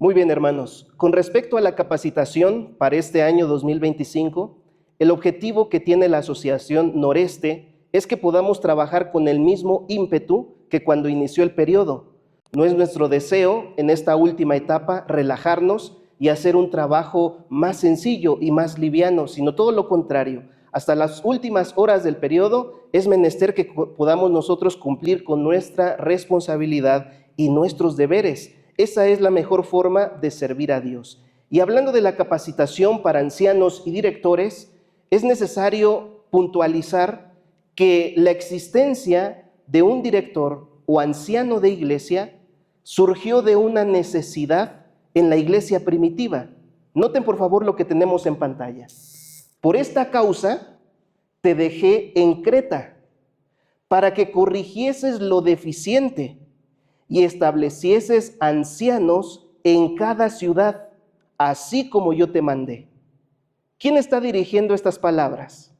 Muy bien, hermanos. Con respecto a la capacitación para este año 2025, el objetivo que tiene la Asociación Noreste es que podamos trabajar con el mismo ímpetu que cuando inició el periodo. No es nuestro deseo en esta última etapa relajarnos y hacer un trabajo más sencillo y más liviano, sino todo lo contrario. Hasta las últimas horas del periodo es menester que podamos nosotros cumplir con nuestra responsabilidad y nuestros deberes. Esa es la mejor forma de servir a Dios. Y hablando de la capacitación para ancianos y directores, es necesario puntualizar que la existencia de un director o anciano de iglesia surgió de una necesidad en la iglesia primitiva. Noten por favor lo que tenemos en pantalla. Por esta causa te dejé en Creta, para que corrigieses lo deficiente y establecieses ancianos en cada ciudad, así como yo te mandé. ¿Quién está dirigiendo estas palabras?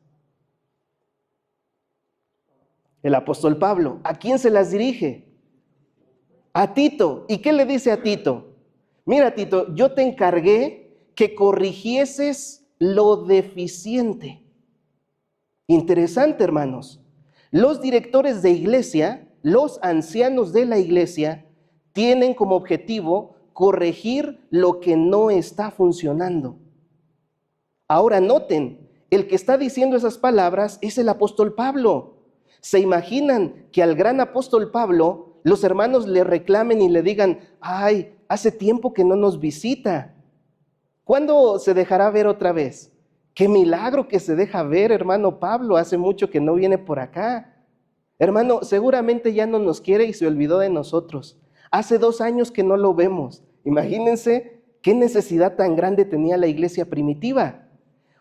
El apóstol Pablo. ¿A quién se las dirige? A Tito. ¿Y qué le dice a Tito? Mira, Tito, yo te encargué que corrigieses lo deficiente. Interesante, hermanos. Los directores de iglesia, los ancianos de la iglesia, tienen como objetivo corregir lo que no está funcionando. Ahora noten, el que está diciendo esas palabras es el apóstol Pablo. ¿Se imaginan que al gran apóstol Pablo los hermanos le reclamen y le digan, ay, hace tiempo que no nos visita? ¿Cuándo se dejará ver otra vez? ¡Qué milagro que se deja ver, hermano Pablo! Hace mucho que no viene por acá. Hermano, seguramente ya no nos quiere y se olvidó de nosotros. Hace 2 años que no lo vemos. Imagínense qué necesidad tan grande tenía la iglesia primitiva.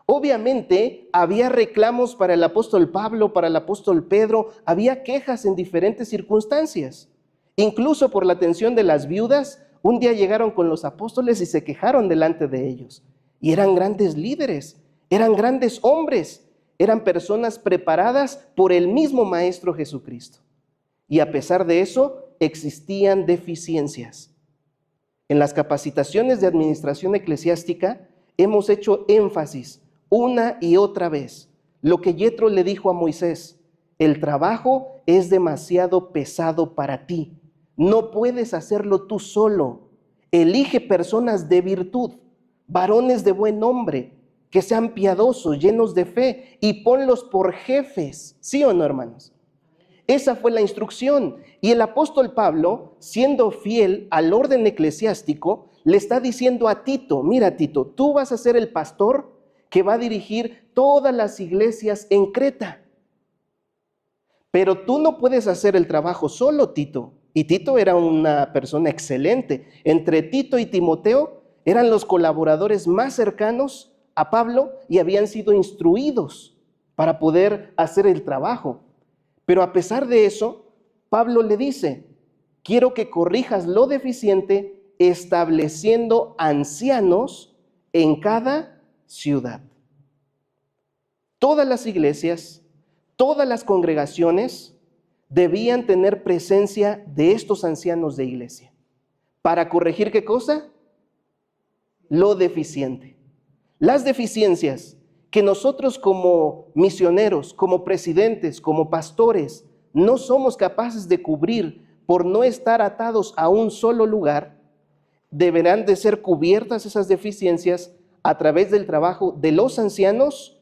Obviamente había reclamos para el apóstol Pablo, para el apóstol Pedro, había quejas en diferentes circunstancias. Incluso por la atención de las viudas, un día llegaron con los apóstoles y se quejaron delante de ellos. Y eran grandes líderes, eran grandes hombres, eran personas preparadas por el mismo Maestro Jesucristo. Y a pesar de eso, existían deficiencias. En las capacitaciones de administración eclesiástica hemos hecho énfasis una y otra vez lo que Yetro le dijo a Moisés: el trabajo es demasiado pesado para ti, no puedes hacerlo tú solo, elige personas de virtud, varones de buen nombre, que sean piadosos, llenos de fe, y ponlos por jefes. ¿Sí o no, hermanos? Esa fue la instrucción. Y el apóstol Pablo, siendo fiel al orden eclesiástico, le está diciendo a Tito: mira, Tito, tú vas a ser el pastor que va a dirigir todas las iglesias en Creta. Pero tú no puedes hacer el trabajo solo, Tito. Y Tito era una persona excelente. Entre Tito y Timoteo eran los colaboradores más cercanos a Pablo y habían sido instruidos para poder hacer el trabajo. Pero a pesar de eso, Pablo le dice: quiero que corrijas lo deficiente estableciendo ancianos en cada ciudad. Todas las iglesias, todas las congregaciones debían tener presencia de estos ancianos de iglesia. ¿Para corregir qué cosa? Lo deficiente. Las deficiencias que nosotros como misioneros, como presidentes, como pastores, no somos capaces de cubrir por no estar atados a un solo lugar, deberán de ser cubiertas esas deficiencias a través del trabajo de los ancianos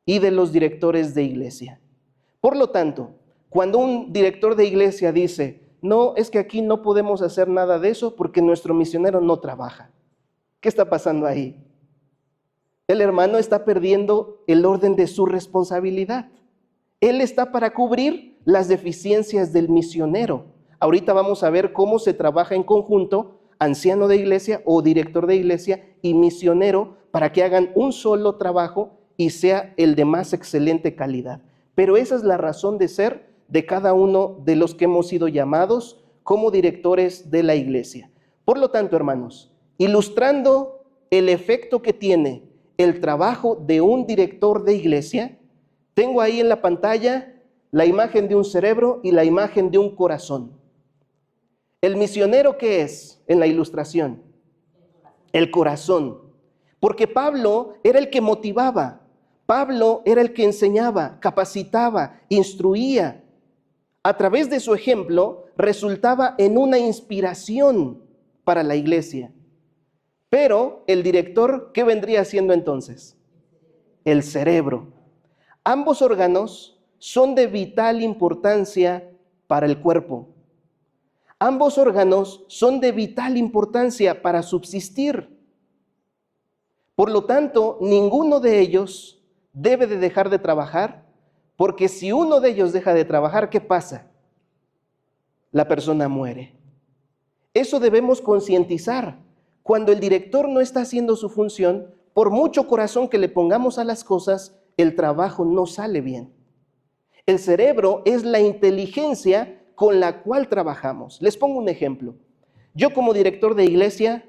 y de los directores de iglesia. Por lo tanto, cuando un director de iglesia dice: no, es que aquí no podemos hacer nada de eso porque nuestro misionero no trabaja, ¿qué está pasando ahí? El hermano está perdiendo el orden de su responsabilidad. Él está para cubrir las deficiencias del misionero. Ahorita vamos a ver cómo se trabaja en conjunto, anciano de iglesia o director de iglesia y misionero, para que hagan un solo trabajo y sea el de más excelente calidad. Pero esa es la razón de ser de cada uno de los que hemos sido llamados como directores de la iglesia. Por lo tanto, hermanos, ilustrando el efecto que tiene el trabajo de un director de iglesia, tengo ahí en la pantalla la imagen de un cerebro y la imagen de un corazón. ¿El misionero qué es en la ilustración? el corazón. Porque Pablo era el que motivaba, Pablo era el que enseñaba, capacitaba, instruía. A través de su ejemplo resultaba en una inspiración para la iglesia. Pero el director, ¿qué vendría siendo entonces? El cerebro. Ambos órganos son de vital importancia para el cuerpo. Ambos órganos son de vital importancia para subsistir. Por lo tanto, ninguno de ellos debe de dejar de trabajar, porque si uno de ellos deja de trabajar, ¿qué pasa? La persona muere. Eso debemos concientizar. Cuando el director no está haciendo su función, por mucho corazón que le pongamos a las cosas, el trabajo no sale bien. El cerebro es la inteligencia con la cual trabajamos. Les pongo un ejemplo. Yo como director de iglesia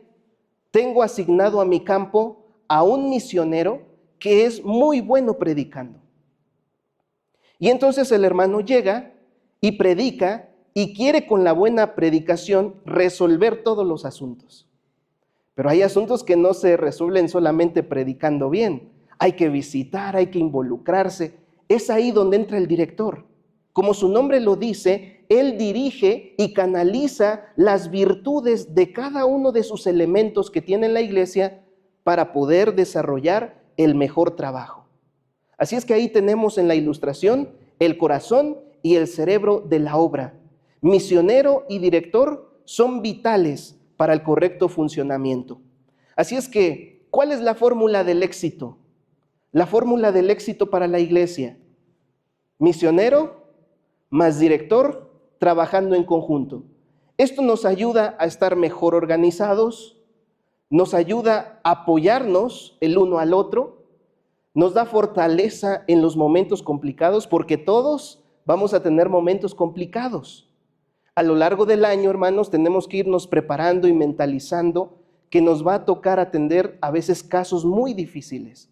tengo asignado a mi campo a un misionero que es muy bueno predicando. Y entonces el hermano llega y predica y quiere con la buena predicación resolver todos los asuntos. Pero hay asuntos que no se resuelven solamente predicando bien. Hay que visitar, hay que involucrarse. Es ahí donde entra el director. Como su nombre lo dice, él dirige y canaliza las virtudes de cada uno de sus elementos que tiene la iglesia para poder desarrollar el mejor trabajo. Así es que ahí tenemos en la ilustración el corazón y el cerebro de la obra. Misionero y director son vitales para el correcto funcionamiento. Así es que, ¿cuál es la fórmula del éxito? La fórmula del éxito para la iglesia: misionero más director trabajando en conjunto. Esto nos ayuda a estar mejor organizados, nos ayuda a apoyarnos el uno al otro, nos da fortaleza en los momentos complicados, porque todos vamos a tener momentos complicados. A lo largo del año, hermanos, tenemos que irnos preparando y mentalizando que nos va a tocar atender a veces casos muy difíciles.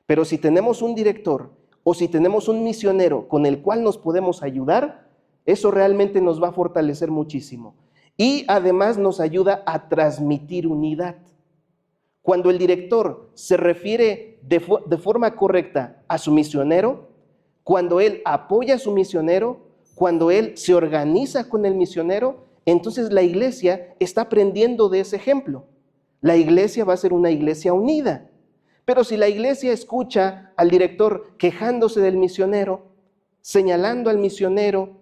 Pero si tenemos un director o si tenemos un misionero con el cual nos podemos ayudar, eso realmente nos va a fortalecer muchísimo. Y además nos ayuda a transmitir unidad. Cuando el director se refiere de forma correcta a su misionero, cuando él apoya a su misionero, cuando él se organiza con el misionero, entonces la iglesia está aprendiendo de ese ejemplo. La iglesia va a ser una iglesia unida. Pero si la iglesia escucha al director quejándose del misionero, señalando al misionero,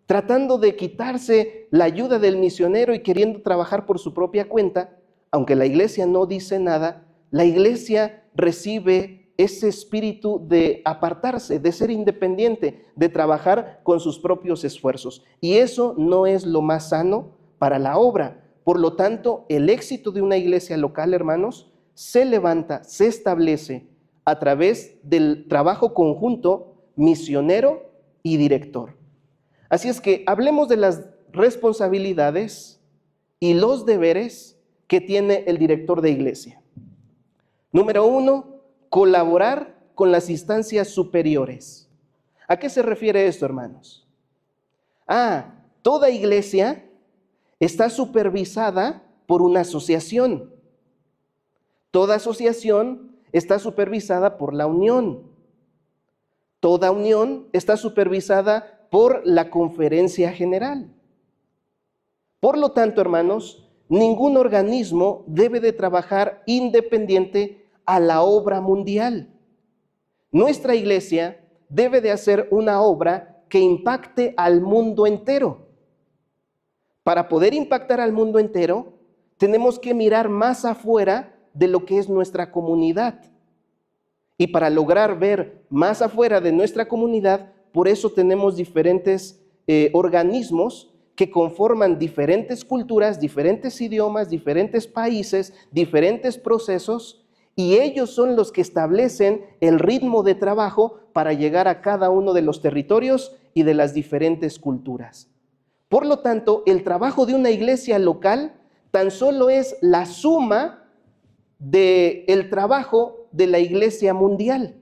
tratando de quitarse la ayuda del misionero y queriendo trabajar por su propia cuenta, aunque la iglesia no dice nada, la iglesia recibe ese espíritu de apartarse, de ser independiente, de trabajar con sus propios esfuerzos. Y eso no es lo más sano para la obra. Por lo tanto, el éxito de una iglesia local, hermanos, se levanta, se establece a través del trabajo conjunto misionero y director. Así es que hablemos de las responsabilidades y los deberes que tiene el director de iglesia. Número 1, colaborar con las instancias superiores. ¿A qué se refiere esto, hermanos? Toda iglesia está supervisada por una asociación. Toda asociación está supervisada por la unión. Toda unión está supervisada por la conferencia general. Por lo tanto, hermanos, ningún organismo debe de trabajar independiente a la obra mundial. Nuestra iglesia debe de hacer una obra que impacte al mundo entero. Para poder impactar al mundo entero, tenemos que mirar más afuera de lo que es nuestra comunidad. Y para lograr ver más afuera de nuestra comunidad, por eso tenemos diferentes organismos que conforman diferentes culturas, diferentes idiomas, diferentes países, diferentes procesos, y ellos son los que establecen el ritmo de trabajo para llegar a cada uno de los territorios y de las diferentes culturas. Por lo tanto, el trabajo de una iglesia local tan solo es la suma del trabajo de la iglesia mundial.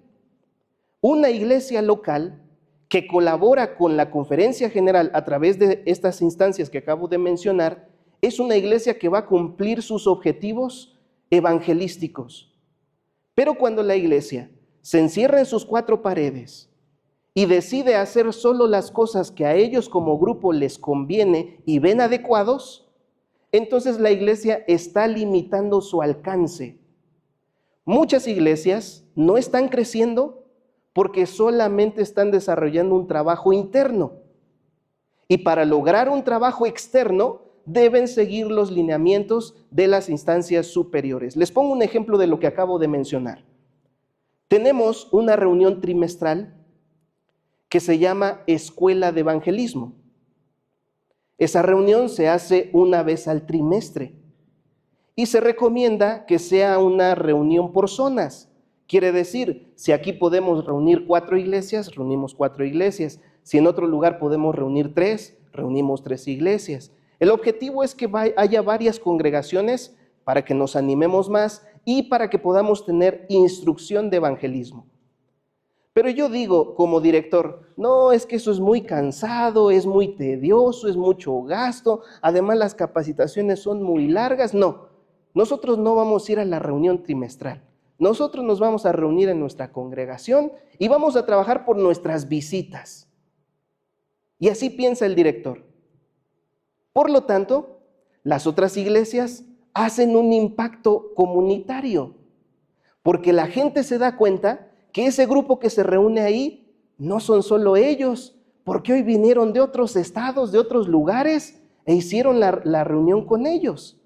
Una iglesia local que colabora con la conferencia general a través de estas instancias que acabo de mencionar, es una iglesia que va a cumplir sus objetivos evangelísticos. Pero cuando la iglesia se encierra en sus cuatro paredes y decide hacer solo las cosas que a ellos como grupo les conviene y ven adecuados, entonces la iglesia está limitando su alcance. Muchas iglesias no están creciendo porque solamente están desarrollando un trabajo interno. Y para lograr un trabajo externo, deben seguir los lineamientos de las instancias superiores. Les pongo un ejemplo de lo que acabo de mencionar. Tenemos una reunión trimestral que se llama Escuela de Evangelismo. Esa reunión se hace una vez al trimestre y se recomienda que sea una reunión por zonas. Quiere decir, si aquí podemos reunir 4 iglesias, reunimos 4 iglesias. Si en otro lugar podemos reunir 3, reunimos 3 iglesias. El objetivo es que haya varias congregaciones para que nos animemos más y para que podamos tener instrucción de evangelismo. Pero yo digo como director, no, es que eso es muy cansado, es muy tedioso, es mucho gasto, además las capacitaciones son muy largas. No, nosotros no vamos a ir a la reunión trimestral. Nosotros nos vamos a reunir en nuestra congregación y vamos a trabajar por nuestras visitas. Y así piensa el director. Por lo tanto, las otras iglesias hacen un impacto comunitario, porque la gente se da cuenta que ese grupo que se reúne ahí no son solo ellos, porque hoy vinieron de otros estados, de otros lugares, e hicieron la reunión con ellos.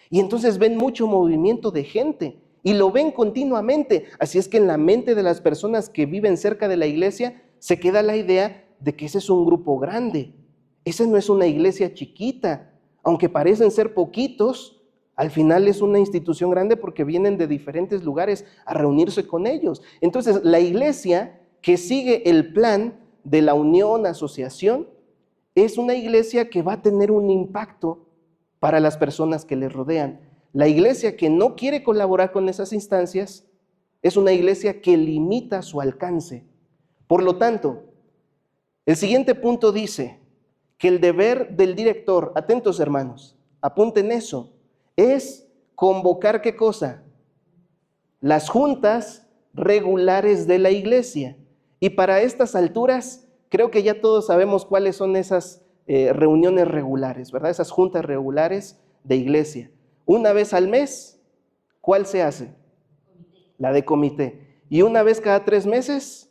Y entonces ven mucho movimiento de gente y lo ven continuamente. Así es que en la mente de las personas que viven cerca de la iglesia se queda la idea de que ese es un grupo grande. Esa no es una iglesia chiquita, aunque parecen ser poquitos, al final es una institución grande porque vienen de diferentes lugares a reunirse con ellos. Entonces, la iglesia que sigue el plan de la unión, asociación, es una iglesia que va a tener un impacto para las personas que le rodean. La iglesia que no quiere colaborar con esas instancias es una iglesia que limita su alcance. Por lo tanto, el siguiente punto dice que el deber del director, atentos hermanos, apunten eso, es convocar ¿qué cosa? Las juntas regulares de la iglesia. Y para estas alturas, creo que ya todos sabemos cuáles son esas reuniones regulares, ¿verdad? Esas juntas regulares de iglesia. Una vez al mes, ¿cuál se hace? La de comité. Y una vez cada 3 meses,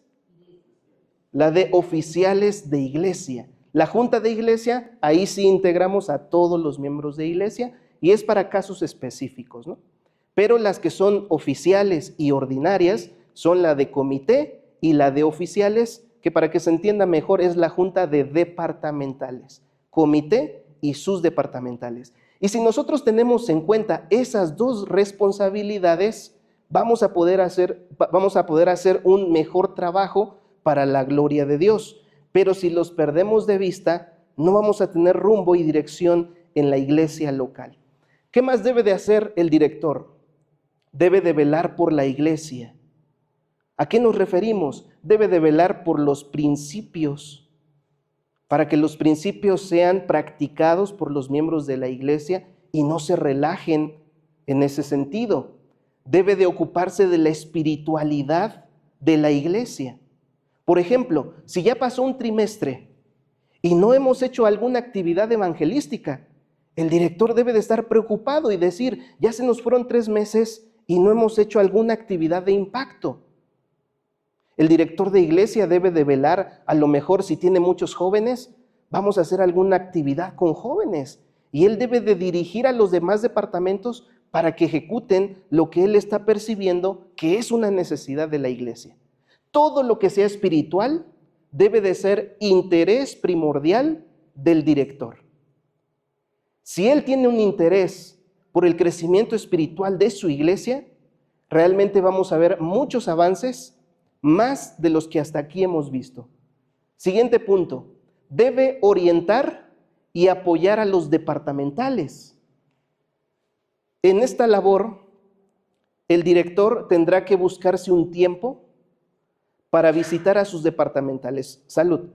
la de oficiales de iglesia. La junta de iglesia, ahí sí integramos a todos los miembros de iglesia y es para casos específicos, ¿no? Pero las que son oficiales y ordinarias son la de comité y la de oficiales, que para que se entienda mejor es la junta de departamentales, comité y sus departamentales. Y si nosotros tenemos en cuenta esas dos responsabilidades, vamos a poder hacer un mejor trabajo para la gloria de Dios. Pero si los perdemos de vista, no vamos a tener rumbo y dirección en la iglesia local. ¿Qué más debe de hacer el director? Debe de velar por la iglesia. ¿A qué nos referimos? Debe de velar por los principios, para que los principios sean practicados por los miembros de la iglesia y no se relajen en ese sentido. Debe de ocuparse de la espiritualidad de la iglesia. Por ejemplo, si ya pasó un trimestre y no hemos hecho alguna actividad evangelística, el director debe de estar preocupado y decir, ya se nos fueron 3 meses y no hemos hecho alguna actividad de impacto. El director de iglesia debe de velar, a lo mejor si tiene muchos jóvenes, vamos a hacer alguna actividad con jóvenes. Y él debe de dirigir a los demás departamentos para que ejecuten lo que él está percibiendo que es una necesidad de la iglesia. Todo lo que sea espiritual debe de ser interés primordial del director. Si él tiene un interés por el crecimiento espiritual de su iglesia, realmente vamos a ver muchos avances, más de los que hasta aquí hemos visto. Siguiente punto, debe orientar y apoyar a los departamentales. En esta labor, el director tendrá que buscarse un tiempo para visitar a sus departamentales. Salud.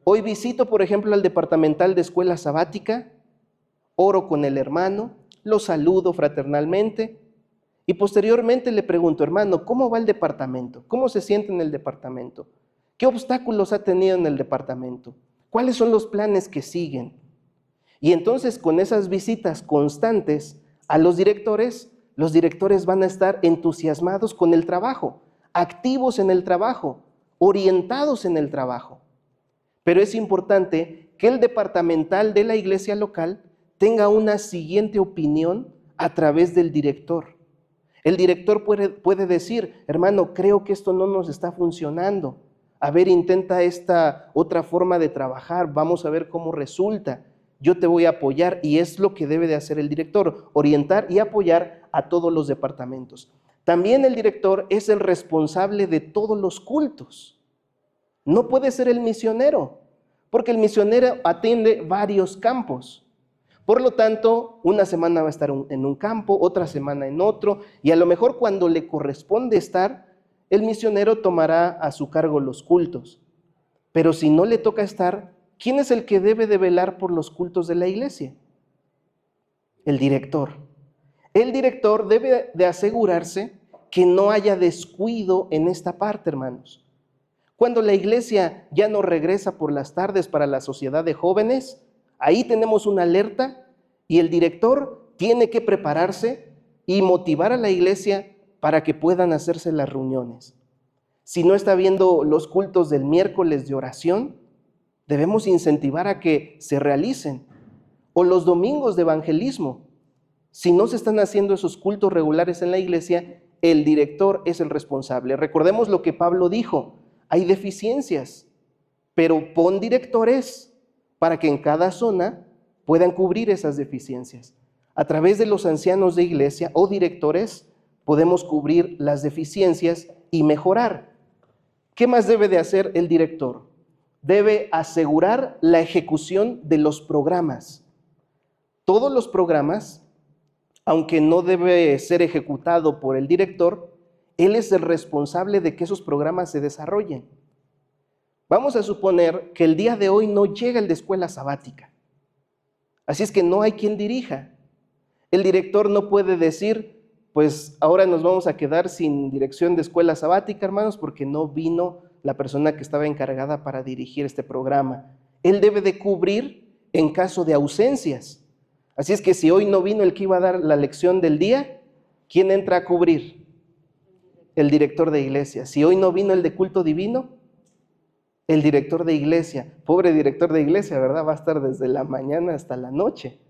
Hoy visito, por ejemplo, al departamental de escuela sabática, oro con el hermano, lo saludo fraternalmente Y posteriormente le pregunto, hermano, ¿cómo va el departamento? ¿Cómo se siente en el departamento? ¿Qué obstáculos ha tenido en el departamento? ¿Cuáles son los planes que siguen? Y entonces con esas visitas constantes a los directores van a estar entusiasmados con el trabajo, activos en el trabajo, orientados en el trabajo. Pero es importante que el departamental de la iglesia local tenga una siguiente opinión a través del director. El director puede decir, hermano, creo que esto no nos está funcionando. A ver, intenta esta otra forma de trabajar, vamos a ver cómo resulta. Yo te voy a apoyar, y es lo que debe de hacer el director, orientar y apoyar a todos los departamentos. También el director es el responsable de todos los cultos. No puede ser el misionero, porque el misionero atiende varios campos. Por lo tanto, una semana va a estar en un campo, otra semana en otro, y a lo mejor cuando le corresponde estar, el misionero tomará a su cargo los cultos. Pero si no le toca estar, ¿quién es el que debe de velar por los cultos de la iglesia? El director. El director debe de asegurarse que no haya descuido en esta parte, hermanos. Cuando la iglesia ya no regresa por las tardes para la sociedad de jóvenes, ahí tenemos una alerta y el director tiene que prepararse y motivar a la iglesia para que puedan hacerse las reuniones. Si no está viendo los cultos del miércoles de oración, debemos incentivar a que se realicen. O los domingos de evangelismo. Si no se están haciendo esos cultos regulares en la iglesia, el director es el responsable. Recordemos lo que Pablo dijo, hay deficiencias, pero pon directores para que en cada zona puedan cubrir esas deficiencias. A través de los ancianos de iglesia o directores podemos cubrir las deficiencias y mejorar. ¿Qué más debe de hacer el director? Debe asegurar la ejecución de los programas. Todos los programas, aunque no debe ser ejecutado por el director, él es el responsable de que esos programas se desarrollen. Vamos a suponer que el día de hoy no llega el de escuela sabática. Así es que no hay quien dirija. El director no puede decir, pues ahora nos vamos a quedar sin dirección de escuela sabática, hermanos, porque no vino la persona que estaba encargada para dirigir este programa. Él debe de cubrir en caso de ausencias. Así es que si hoy no vino el que iba a dar la lección del día, ¿quién entra a cubrir? El director de iglesia. Si hoy no vino el de culto divino, el director de iglesia. Pobre director de iglesia, ¿verdad? Va a estar desde la mañana hasta la noche.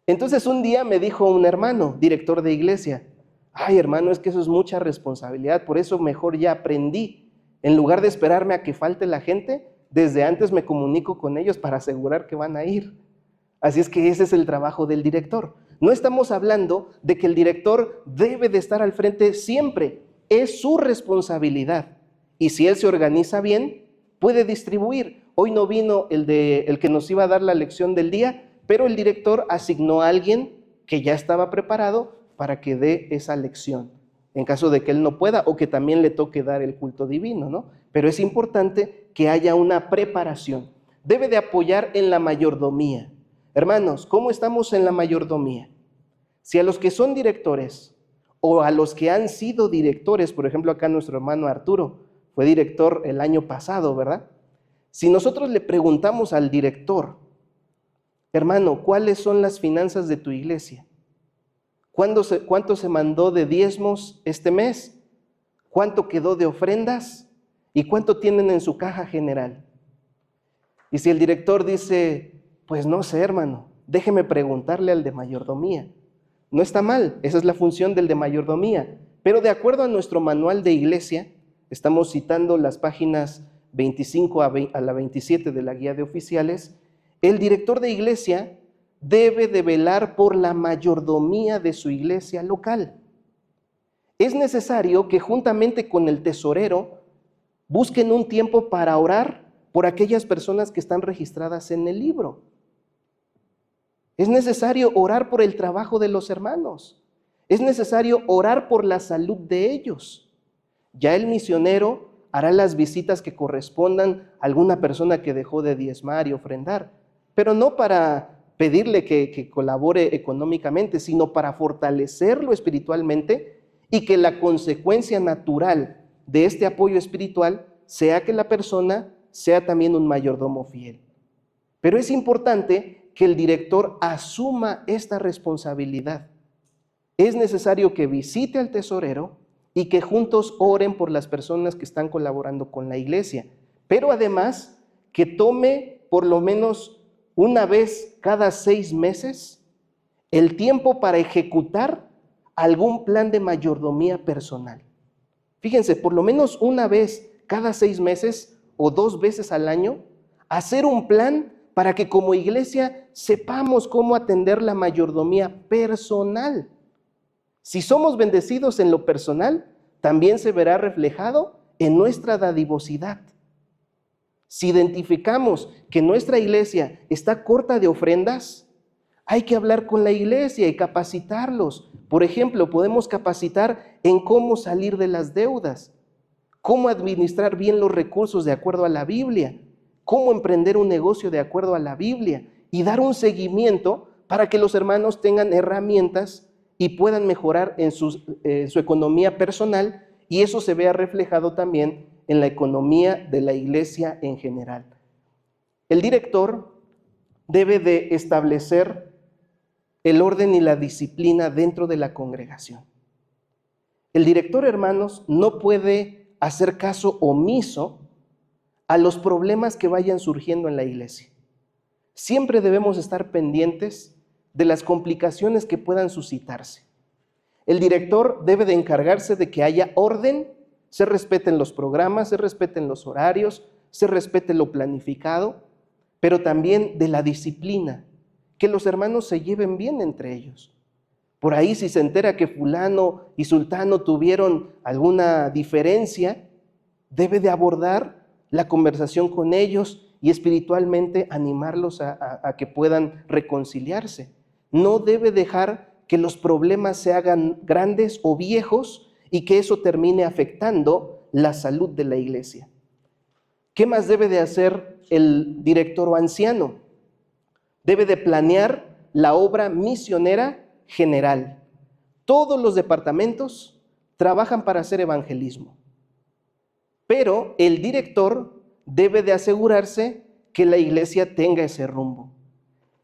Entonces un día me dijo un hermano, director de iglesia, ay hermano, es que eso es mucha responsabilidad, por eso mejor ya aprendí. En lugar de esperarme a que falte la gente, desde antes me comunico con ellos para asegurar que van a ir. Así es que ese es el trabajo del director. No estamos hablando de que el director debe de estar al frente siempre, es su responsabilidad. Y si él se organiza bien, puede distribuir. Hoy no vino el que nos iba a dar la lección del día, pero el director asignó a alguien que ya estaba preparado para que dé esa lección, en caso de que él no pueda o que también le toque dar el culto divino, ¿no? Pero es importante que haya una preparación. Debe de apoyar en la mayordomía. Hermanos, ¿cómo estamos en la mayordomía? Si a los que son directores o a los que han sido directores, por ejemplo acá nuestro hermano Arturo fue director el año pasado, ¿verdad? Si nosotros le preguntamos al director, hermano, ¿cuáles son las finanzas de tu iglesia? ¿Cuánto se mandó de diezmos este mes? ¿Cuánto quedó de ofrendas? ¿Y cuánto tienen en su caja general? Y si el director dice, pues no sé, hermano, déjeme preguntarle al de mayordomía. No está mal, esa es la función del de mayordomía. Pero de acuerdo a nuestro manual de iglesia, estamos citando las páginas 25 a la 27 de la guía de oficiales, el director de iglesia debe de velar por la mayordomía de su iglesia local. Es necesario que juntamente con el tesorero busquen un tiempo para orar por aquellas personas que están registradas en el libro. Es necesario orar por el trabajo de los hermanos. Es necesario orar por la salud de ellos. Ya el misionero hará las visitas que correspondan a alguna persona que dejó de diezmar y ofrendar, pero no para pedirle que colabore económicamente, sino para fortalecerlo espiritualmente y que la consecuencia natural de este apoyo espiritual sea que la persona sea también un mayordomo fiel. Pero es importante que el director asuma esta responsabilidad. Es necesario que visite al tesorero y que juntos oren por las personas que están colaborando con la iglesia, pero además que tome por lo menos una vez cada 6 meses el tiempo para ejecutar algún plan de mayordomía personal. Fíjense, por lo menos una vez cada 6 meses o 2 veces al año, hacer un plan para que como iglesia sepamos cómo atender la mayordomía personal. Si somos bendecidos en lo personal, también se verá reflejado en nuestra dadivosidad. Si identificamos que nuestra iglesia está corta de ofrendas, hay que hablar con la iglesia y capacitarlos. Por ejemplo, podemos capacitar en cómo salir de las deudas, cómo administrar bien los recursos de acuerdo a la Biblia, cómo emprender un negocio de acuerdo a la Biblia y dar un seguimiento para que los hermanos tengan herramientas y puedan mejorar en su economía personal, y eso se vea reflejado también en la economía de la iglesia en general. El director debe de establecer el orden y la disciplina dentro de la congregación. El director, hermanos, no puede hacer caso omiso a los problemas que vayan surgiendo en la iglesia. Siempre debemos estar pendientes de las complicaciones que puedan suscitarse. El director debe de encargarse de que haya orden, se respeten los programas, se respeten los horarios, se respete lo planificado, pero también de la disciplina, que los hermanos se lleven bien entre ellos. Por ahí, si se entera que fulano y sultano tuvieron alguna diferencia, debe de abordar la conversación con ellos y espiritualmente animarlos a que puedan reconciliarse. No debe dejar que los problemas se hagan grandes o viejos y que eso termine afectando la salud de la iglesia. ¿Qué más debe de hacer el director o anciano? Debe de planear la obra misionera general. Todos los departamentos trabajan para hacer evangelismo, pero el director debe de asegurarse que la iglesia tenga ese rumbo.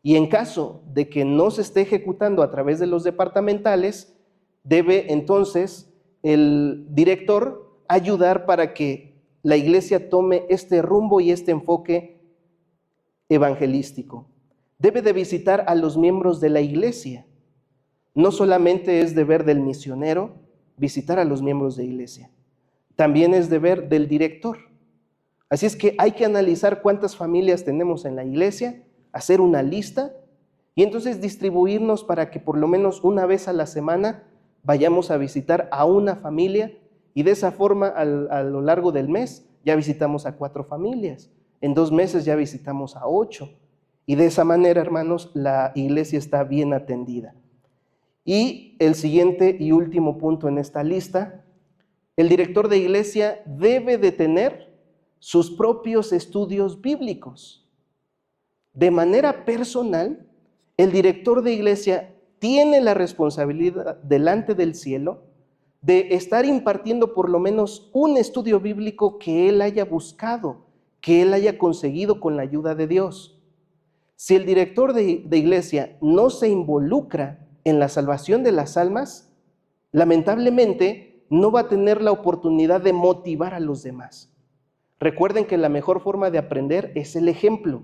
Y en caso de que no se esté ejecutando a través de los departamentales, debe entonces el director ayudar para que la iglesia tome este rumbo y este enfoque evangelístico. Debe de visitar a los miembros de la iglesia. No solamente es deber del misionero visitar a los miembros de iglesia, también es deber del director. Así es que hay que analizar cuántas familias tenemos en la iglesia, hacer una lista y entonces distribuirnos para que por lo menos una vez a la semana vayamos a visitar a una familia, y de esa forma a lo largo del mes ya visitamos a 4 familias, en 2 meses ya visitamos a 8, y de esa manera, hermanos, la iglesia está bien atendida. Y el siguiente y último punto en esta lista: el director de iglesia debe de tener sus propios estudios bíblicos. De manera personal, el director de iglesia tiene la responsabilidad delante del cielo de estar impartiendo por lo menos un estudio bíblico que él haya buscado, que él haya conseguido con la ayuda de Dios. Si el director de iglesia no se involucra en la salvación de las almas, lamentablemente no va a tener la oportunidad de motivar a los demás. Recuerden que la mejor forma de aprender es el ejemplo.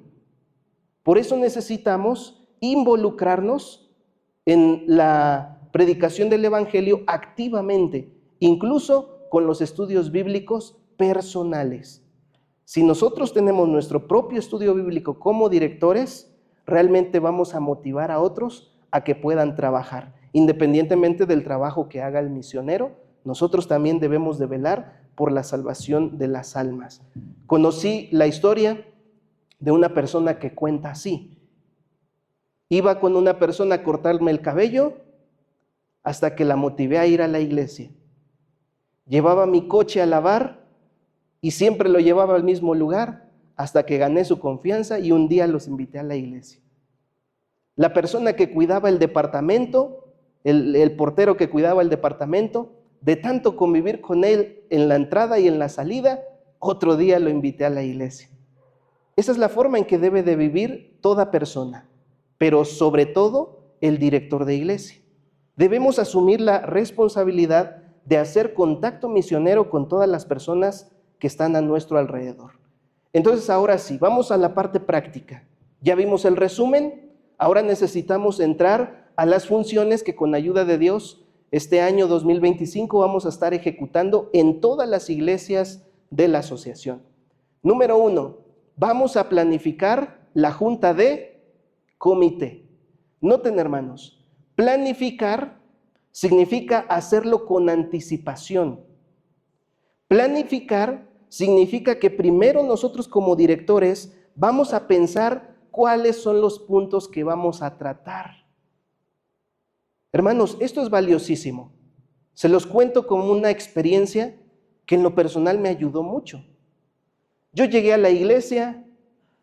Por eso necesitamos involucrarnos en la predicación del evangelio activamente, incluso con los estudios bíblicos personales. Si nosotros tenemos nuestro propio estudio bíblico como directores, realmente vamos a motivar a otros a que puedan trabajar. Independientemente del trabajo que haga el misionero, nosotros también debemos de velar por la salvación de las almas. Conocí la historia de una persona que cuenta así: iba con una persona a cortarme el cabello hasta que la motivé a ir a la iglesia. Llevaba mi coche a lavar y siempre lo llevaba al mismo lugar hasta que gané su confianza y un día los invité a la iglesia. la persona que cuidaba el departamento, el portero que cuidaba el departamento, de tanto convivir con él en la entrada y en la salida, otro día lo invité a la iglesia. Esa es la forma en que debe de vivir toda persona, pero sobre todo el director de iglesia. Debemos asumir la responsabilidad de hacer contacto misionero con todas las personas que están a nuestro alrededor. Entonces, ahora sí, vamos a la parte práctica. Ya vimos el resumen, ahora necesitamos entrar a las funciones que con ayuda de Dios este año 2025 vamos a estar ejecutando en todas las iglesias de la asociación. Número 1, vamos a planificar la junta de comité. Noten, hermanos, planificar significa hacerlo con anticipación. Planificar significa que primero nosotros como directores vamos a pensar cuáles son los puntos que vamos a tratar. Hermanos, esto es valiosísimo. Se los cuento como una experiencia que en lo personal me ayudó mucho. Yo llegué a la iglesia,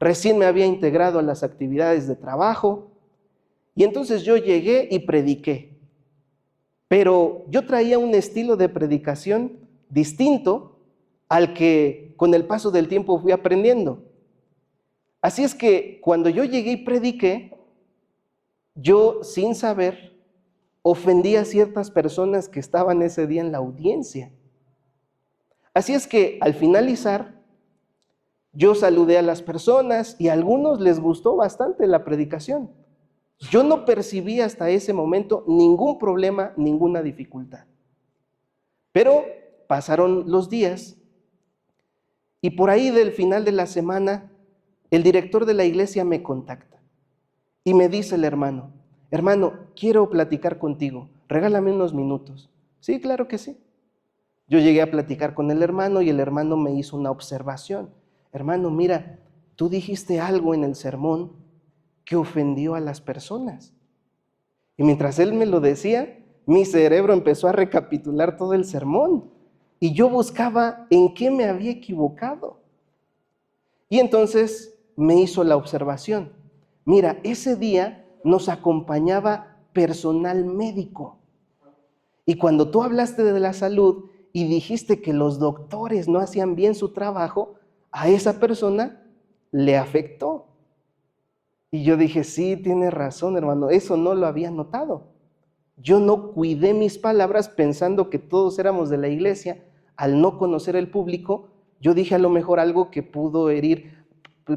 recién me había integrado a las actividades de trabajo, y entonces yo llegué y prediqué. Pero yo traía un estilo de predicación distinto al que con el paso del tiempo fui aprendiendo. Así es que cuando yo llegué y prediqué, yo sin saber ofendí a ciertas personas que estaban ese día en la audiencia. Así es que al finalizar, yo saludé a las personas y a algunos les gustó bastante la predicación. Yo no percibí hasta ese momento ningún problema, ninguna dificultad. Pero pasaron los días y por ahí del final de la semana, el director de la iglesia me contacta y me dice el hermano, quiero platicar contigo, regálame unos minutos. Sí, claro que sí. Yo llegué a platicar con el hermano y el hermano me hizo una observación. Hermano, mira, tú dijiste algo en el sermón que ofendió a las personas. Y mientras él me lo decía, mi cerebro empezó a recapitular todo el sermón. Y yo buscaba en qué me había equivocado. Y entonces me hizo la observación. Mira, ese día nos acompañaba personal médico. Y cuando tú hablaste de la salud y dijiste que los doctores no hacían bien su trabajo, a esa persona le afectó. Y yo dije, sí, tienes razón, hermano, eso no lo había notado. Yo no cuidé mis palabras pensando que todos éramos de la iglesia. Al no conocer el público, yo dije a lo mejor algo que pudo herir,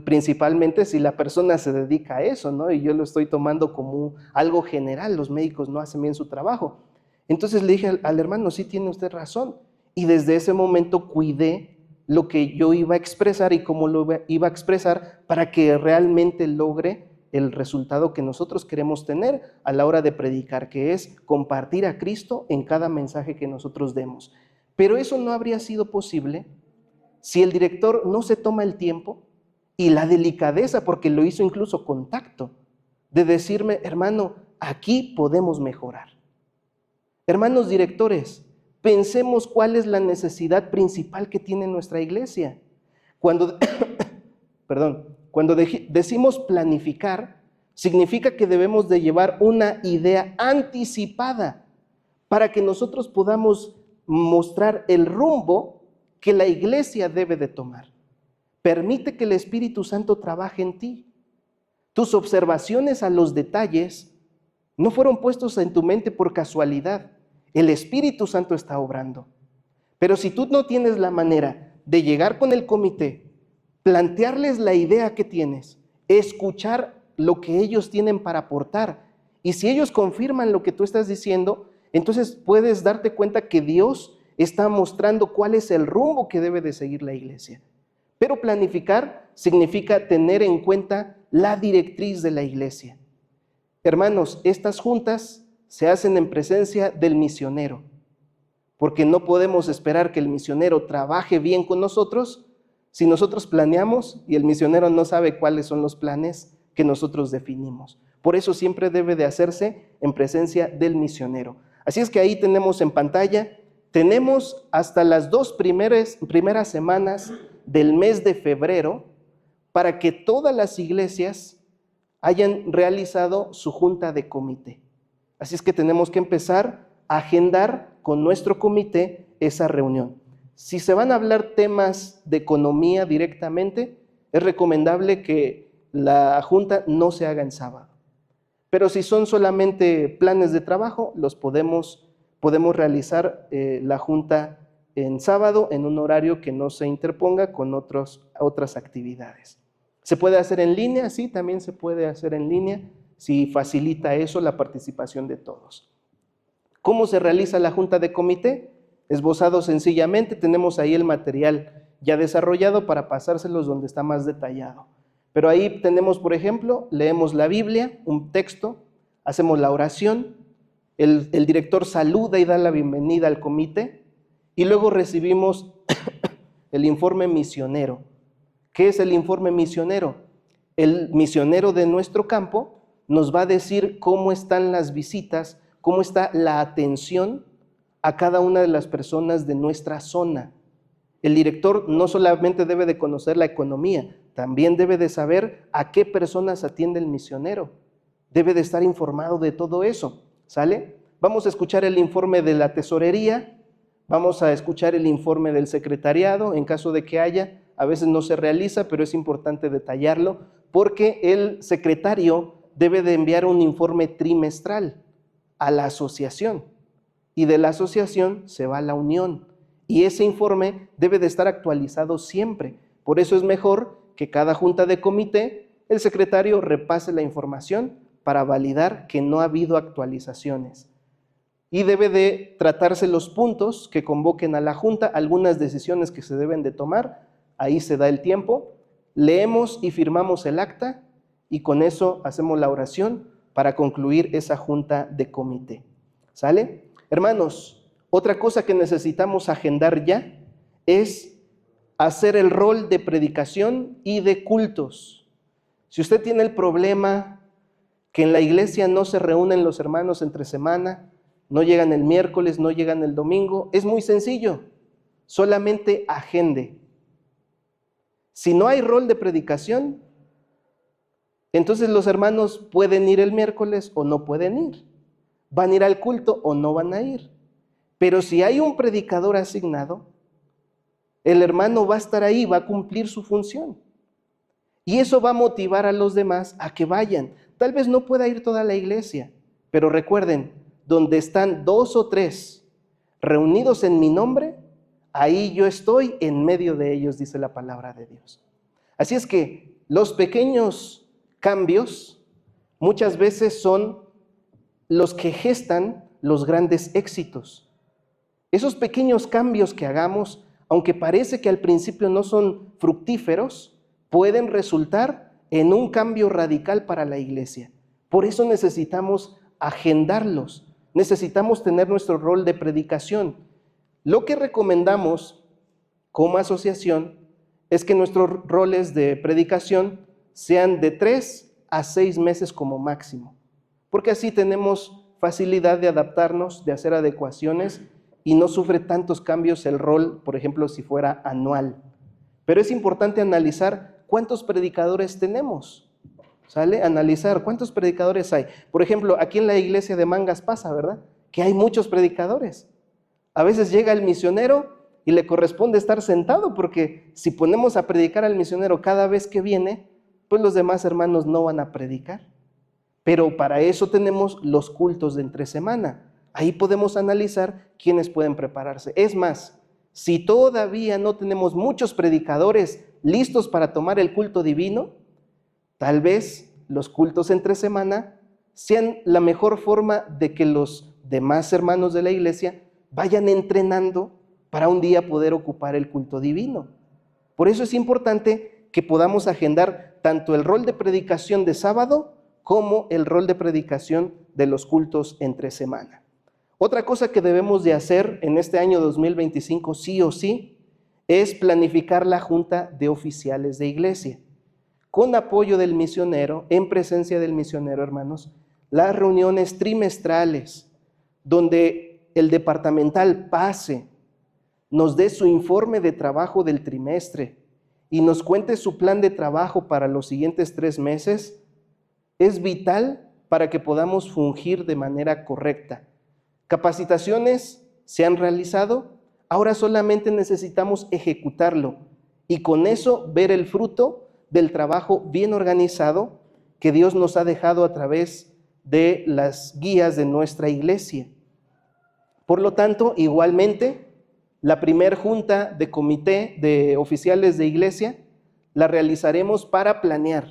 principalmente si la persona se dedica a eso, ¿no? Y yo lo estoy tomando como algo general, los médicos no hacen bien su trabajo. Entonces le dije al hermano, sí, tiene usted razón. Y desde ese momento cuidé lo que yo iba a expresar y cómo lo iba a expresar para que realmente logre el resultado que nosotros queremos tener a la hora de predicar, que es compartir a Cristo en cada mensaje que nosotros demos. Pero eso no habría sido posible si el director no se toma el tiempo y la delicadeza, porque lo hizo incluso con tacto, de decirme, hermano, aquí podemos mejorar. Hermanos directores, pensemos cuál es la necesidad principal que tiene nuestra iglesia. Cuando decimos planificar, significa que debemos de llevar una idea anticipada para que nosotros podamos mostrar el rumbo que la iglesia debe de tomar. Permite que el Espíritu Santo trabaje en ti. Tus observaciones a los detalles no fueron puestos en tu mente por casualidad. El Espíritu Santo está obrando. Pero si tú no tienes la manera de llegar con el comité, plantearles la idea que tienes, escuchar lo que ellos tienen para aportar, y si ellos confirman lo que tú estás diciendo, entonces puedes darte cuenta que Dios está mostrando cuál es el rumbo que debe de seguir la iglesia. Pero planificar significa tener en cuenta la directriz de la iglesia. Hermanos, estas juntas se hacen en presencia del misionero, porque no podemos esperar que el misionero trabaje bien con nosotros si nosotros planeamos y el misionero no sabe cuáles son los planes que nosotros definimos. Por eso siempre debe de hacerse en presencia del misionero. Así es que ahí tenemos en pantalla, tenemos hasta las 2 primeras semanas del mes de febrero para que todas las iglesias hayan realizado su junta de comité. Así es que tenemos que empezar a agendar con nuestro comité esa reunión. Si se van a hablar temas de economía directamente, es recomendable que la junta no se haga en sábado. Pero si son solamente planes de trabajo, los podemos realizar la junta en sábado en un horario que no se interponga con otras actividades. ¿Se puede hacer en línea? Sí, también se puede hacer en línea si facilita eso la participación de todos. ¿Cómo se realiza la junta de comité? Esbozado sencillamente, tenemos ahí el material ya desarrollado para pasárselos donde está más detallado. Pero ahí tenemos, por ejemplo, leemos la Biblia, un texto, hacemos la oración, el director saluda y da la bienvenida al comité y luego recibimos el informe misionero. ¿Qué es el informe misionero? El misionero de nuestro campo nos va a decir cómo están las visitas, cómo está la atención a cada una de las personas de nuestra zona. El director no solamente debe de conocer la economía, también debe de saber a qué personas atiende el misionero. Debe de estar informado de todo eso, ¿sale? Vamos a escuchar el informe de la tesorería, vamos a escuchar el informe del secretariado, en caso de que haya. A veces no se realiza, pero es importante detallarlo, porque el secretario debe de enviar un informe trimestral a la asociación, y de la asociación se va a la unión, y ese informe debe de estar actualizado siempre. Por eso es mejor que cada junta de comité, el secretario repase la información para validar que no ha habido actualizaciones. Y debe de tratarse los puntos que convoquen a la junta, algunas decisiones que se deben de tomar, ahí se da el tiempo, leemos y firmamos el acta y con eso hacemos la oración para concluir esa junta de comité. ¿Sale? Hermanos, otra cosa que necesitamos agendar ya es hacer el rol de predicación y de cultos. Si usted tiene el problema que en la iglesia no se reúnen los hermanos entre semana, no llegan el miércoles, no llegan el domingo, es muy sencillo, solamente agende. Si no hay rol de predicación, entonces los hermanos pueden ir el miércoles o no pueden ir, van a ir al culto o no van a ir. Pero si hay un predicador asignado, el hermano va a estar ahí, va a cumplir su función. Y eso va a motivar a los demás a que vayan. Tal vez no pueda ir toda la iglesia, pero recuerden, donde están 2 o 3 reunidos en mi nombre, ahí yo estoy en medio de ellos, dice la palabra de Dios. Así es que los pequeños cambios muchas veces son los que gestan los grandes éxitos. Esos pequeños cambios que hagamos, aunque parece que al principio no son fructíferos, pueden resultar en un cambio radical para la iglesia. Por eso necesitamos agendarlos, necesitamos tener nuestro rol de predicación. Lo que recomendamos como asociación es que nuestros roles de predicación sean de 3 a 6 meses como máximo, porque así tenemos facilidad de adaptarnos, de hacer adecuaciones y no sufre tantos cambios el rol, por ejemplo, si fuera anual. Pero es importante analizar cuántos predicadores tenemos, ¿sale? Analizar cuántos predicadores hay. Por ejemplo, aquí en la iglesia de Mangas pasa, ¿verdad? Que hay muchos predicadores. A veces llega el misionero y le corresponde estar sentado, porque si ponemos a predicar al misionero cada vez que viene, pues los demás hermanos no van a predicar. Pero para eso tenemos los cultos de entre semana. Ahí podemos analizar quiénes pueden prepararse. Es más, si todavía no tenemos muchos predicadores listos para tomar el culto divino, tal vez los cultos entre semana sean la mejor forma de que los demás hermanos de la iglesia vayan entrenando para un día poder ocupar el culto divino. Por eso es importante que podamos agendar tanto el rol de predicación de sábado como el rol de predicación de los cultos entre semana. Otra cosa que debemos de hacer en este año 2025 sí o sí es planificar la junta de oficiales de iglesia. Con apoyo del misionero, en presencia del misionero, hermanos, las reuniones trimestrales donde el departamental pase, nos dé su informe de trabajo del trimestre y nos cuente su plan de trabajo para los siguientes 3 meses, es vital para que podamos fungir de manera correcta. Capacitaciones se han realizado, ahora solamente necesitamos ejecutarlo y con eso ver el fruto del trabajo bien organizado que Dios nos ha dejado a través de las guías de nuestra iglesia. Por lo tanto, igualmente, la primer junta de comité de oficiales de iglesia la realizaremos para planear.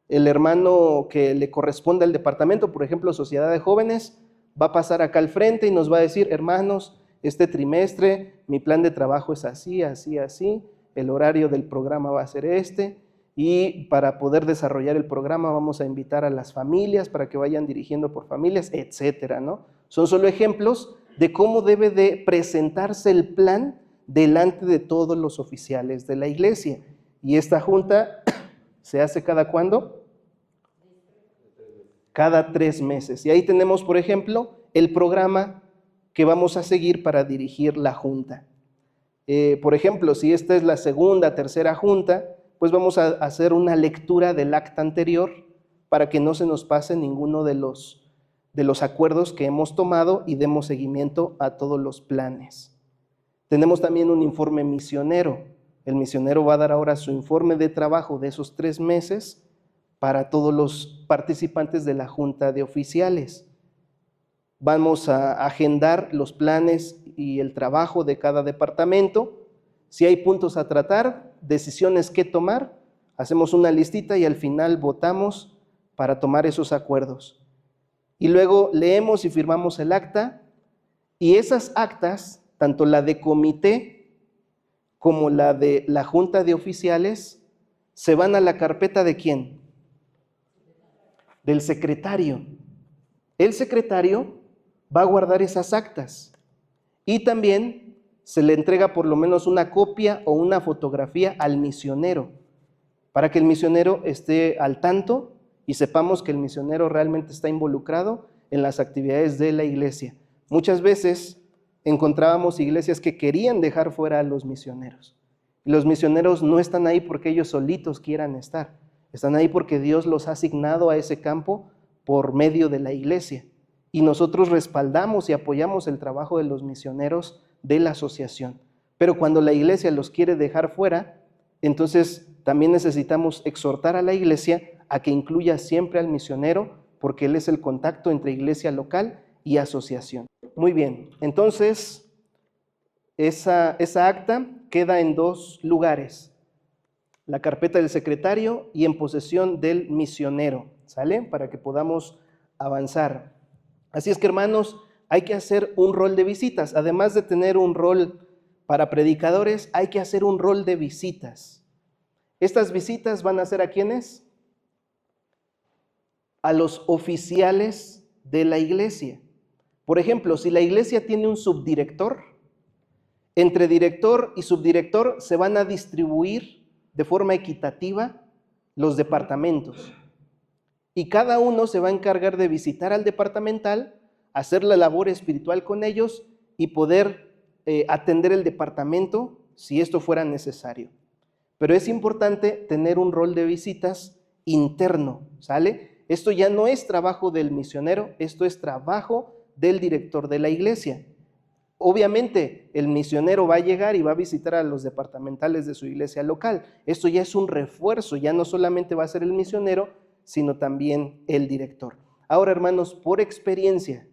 El hermano que le corresponde al departamento, por ejemplo, Sociedad de Jóvenes, va a pasar acá al frente y nos va a decir: hermanos, este trimestre mi plan de trabajo es así, así, así, el horario del programa va a ser este, y para poder desarrollar el programa vamos a invitar a las familias para que vayan dirigiendo por familias, etcétera, ¿no? Son solo ejemplos de cómo debe de presentarse el plan delante de todos los oficiales de la iglesia. Y esta junta se hace ¿cada cuándo? Cada 3 meses. Y ahí tenemos, por ejemplo, el programa que vamos a seguir para dirigir la junta. Por ejemplo, si esta es la segunda, tercera junta, pues vamos a hacer una lectura del acta anterior para que no se nos pase ninguno de los acuerdos que hemos tomado y demos seguimiento a todos los planes. Tenemos también un informe misionero. El misionero va a dar ahora su informe de trabajo de esos 3 meses para todos los participantes de la junta de oficiales. Vamos a agendar los planes y el trabajo de cada departamento. Si hay puntos a tratar, decisiones que tomar, hacemos una listita y al final votamos para tomar esos acuerdos. Y luego leemos y firmamos el acta, y esas actas, tanto la de comité como la de la junta de oficiales, se van a la carpeta ¿de quién? Del secretario. El secretario va a guardar esas actas y también se le entrega por lo menos una copia o una fotografía al misionero para que el misionero esté al tanto y sepamos que el misionero realmente está involucrado en las actividades de la iglesia. Muchas veces encontrábamos iglesias que querían dejar fuera a los misioneros. Y los misioneros no están ahí porque ellos solitos quieran estar. Están ahí porque Dios los ha asignado a ese campo por medio de la iglesia. Y nosotros respaldamos y apoyamos el trabajo de los misioneros de la asociación. Pero cuando la iglesia los quiere dejar fuera, entonces también necesitamos exhortar a la iglesia a que incluya siempre al misionero, porque él es el contacto entre iglesia local y asociación. Muy bien, entonces esa acta queda en 2 lugares: la carpeta del secretario y en posesión del misionero, ¿sale? Para que podamos avanzar. Así es que, hermanos, hay que hacer un rol de visitas. Además de tener un rol para predicadores, hay que hacer un rol de visitas. Estas visitas van a ser ¿a quiénes? A los oficiales de la iglesia. Por ejemplo, si la iglesia tiene un subdirector, entre director y subdirector se van a distribuir de forma equitativa los departamentos. Y cada uno se va a encargar de visitar al departamental, hacer la labor espiritual con ellos y poder atender el departamento si esto fuera necesario. Pero es importante tener un rol de visitas interno, ¿sale? Esto ya no es trabajo del misionero, esto es trabajo del director de la iglesia. Obviamente, el misionero va a llegar y va a visitar a los departamentales de su iglesia local. Esto ya es un refuerzo, ya no solamente va a ser el misionero, sino también el director. Ahora, hermanos, por experiencia,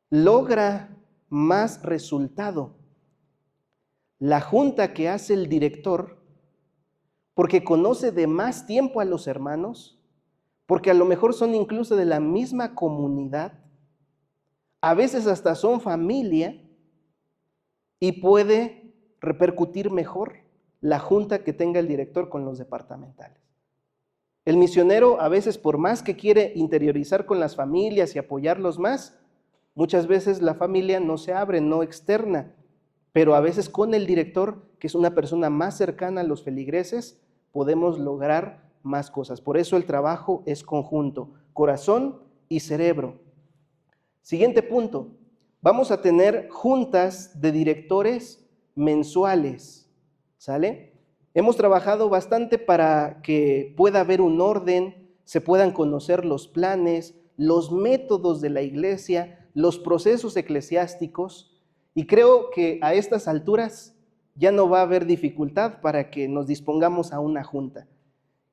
logra más resultado la junta que hace el director, porque conoce de más tiempo a los hermanos, porque a lo mejor son incluso de la misma comunidad, a veces hasta son familia, y puede repercutir mejor la junta que tenga el director con los departamentales. El misionero, a veces, por más que quiere interiorizar con las familias y apoyarlos más, muchas veces la familia no se abre, no externa, pero a veces con el director, que es una persona más cercana a los feligreses, podemos lograr más cosas. Por eso el trabajo es conjunto, corazón y cerebro. Siguiente punto, vamos a tener juntas de directores mensuales, ¿sale? Hemos trabajado bastante para que pueda haber un orden, se puedan conocer los planes, los métodos de la iglesia, los procesos eclesiásticos, y creo que a estas alturas ya no va a haber dificultad para que nos dispongamos a una junta.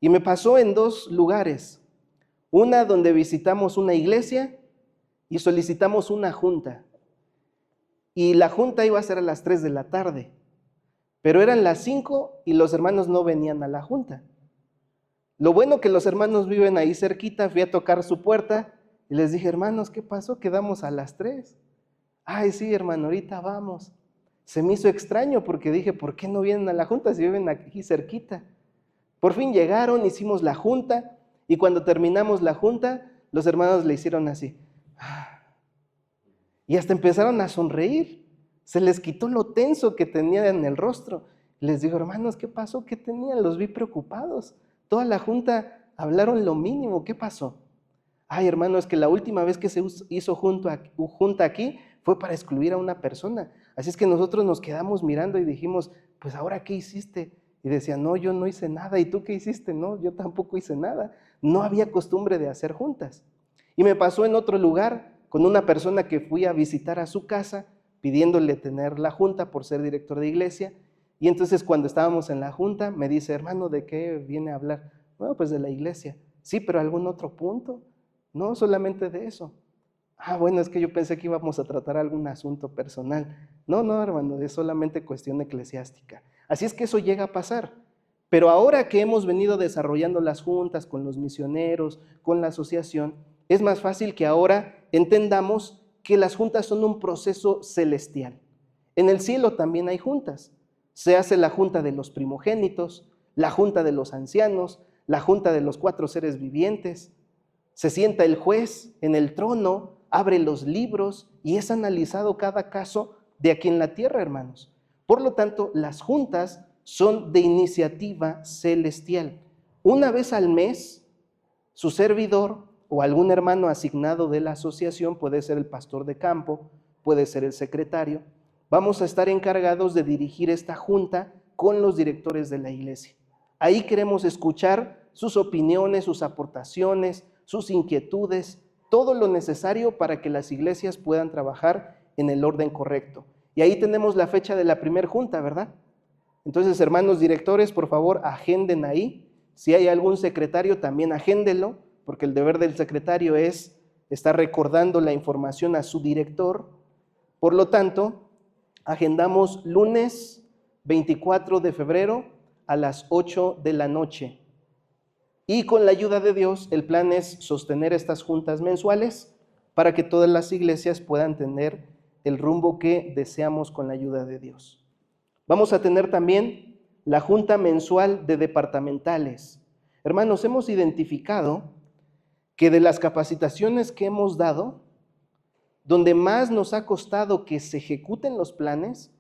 Y me pasó en 2 lugares, una donde visitamos una iglesia y solicitamos una junta. Y la junta iba a ser a las 3 de la tarde, pero eran las 5 y los hermanos no venían a la junta. Lo bueno que los hermanos viven ahí cerquita, fui a tocar su puerta y les dije, hermanos, ¿qué pasó? Quedamos a las 3. Ay, sí, hermano, ahorita vamos. Se me hizo extraño porque dije, ¿por qué no vienen a la junta si viven aquí cerquita? Por fin llegaron, hicimos la junta y cuando terminamos la junta, los hermanos le hicieron así. Y hasta empezaron a sonreír. Se les quitó lo tenso que tenían en el rostro. Les digo, hermanos, ¿qué pasó? ¿Qué tenían? Los vi preocupados. Toda la junta hablaron lo mínimo. ¿Qué pasó? Ay, hermano, es que la última vez que se hizo junta aquí fue para excluir a una persona. Así es que nosotros nos quedamos mirando y dijimos, pues ahora, ¿qué hiciste? Y decía, no, yo no hice nada. ¿Y tú qué hiciste? No, yo tampoco hice nada. No había costumbre de hacer juntas. Y me pasó en otro lugar con una persona que fui a visitar a su casa pidiéndole tener la junta por ser director de iglesia. Y entonces cuando estábamos en la junta me dice, hermano, ¿de qué viene a hablar? Bueno, pues de la iglesia. Sí, pero ¿algún otro punto? No, solamente de eso. Ah, bueno, es que yo pensé que íbamos a tratar algún asunto personal. No, hermano, es solamente cuestión eclesiástica. Así es que eso llega a pasar. Pero ahora que hemos venido desarrollando las juntas con los misioneros, con la asociación, es más fácil que ahora entendamos que las juntas son un proceso celestial. En el cielo también hay juntas. Se hace la junta de los primogénitos, la junta de los ancianos, la junta de los 4 seres vivientes. Se sienta el juez en el trono, abre los libros y es analizado cada caso de aquí en la tierra, hermanos. Por lo tanto, las juntas son de iniciativa celestial. Una vez al mes, su servidor o algún hermano asignado de la asociación, puede ser el pastor de campo, puede ser el secretario, vamos a estar encargados de dirigir esta junta con los directores de la iglesia. Ahí queremos escuchar sus opiniones, sus aportaciones, sus inquietudes, todo lo necesario para que las iglesias puedan trabajar en el orden correcto. Y ahí tenemos la fecha de la primera junta, ¿verdad? Entonces, hermanos directores, por favor, agenden ahí. Si hay algún secretario, también agéndelo, porque el deber del secretario es estar recordando la información a su director. Por lo tanto, agendamos lunes 24 de febrero a las 8 de la noche. Y con la ayuda de Dios, el plan es sostener estas juntas mensuales para que todas las iglesias puedan tener el rumbo que deseamos con la ayuda de Dios. Vamos a tener también la junta mensual de departamentales. Hermanos, hemos identificado que de las capacitaciones que hemos dado, donde más nos ha costado que se ejecuten los planes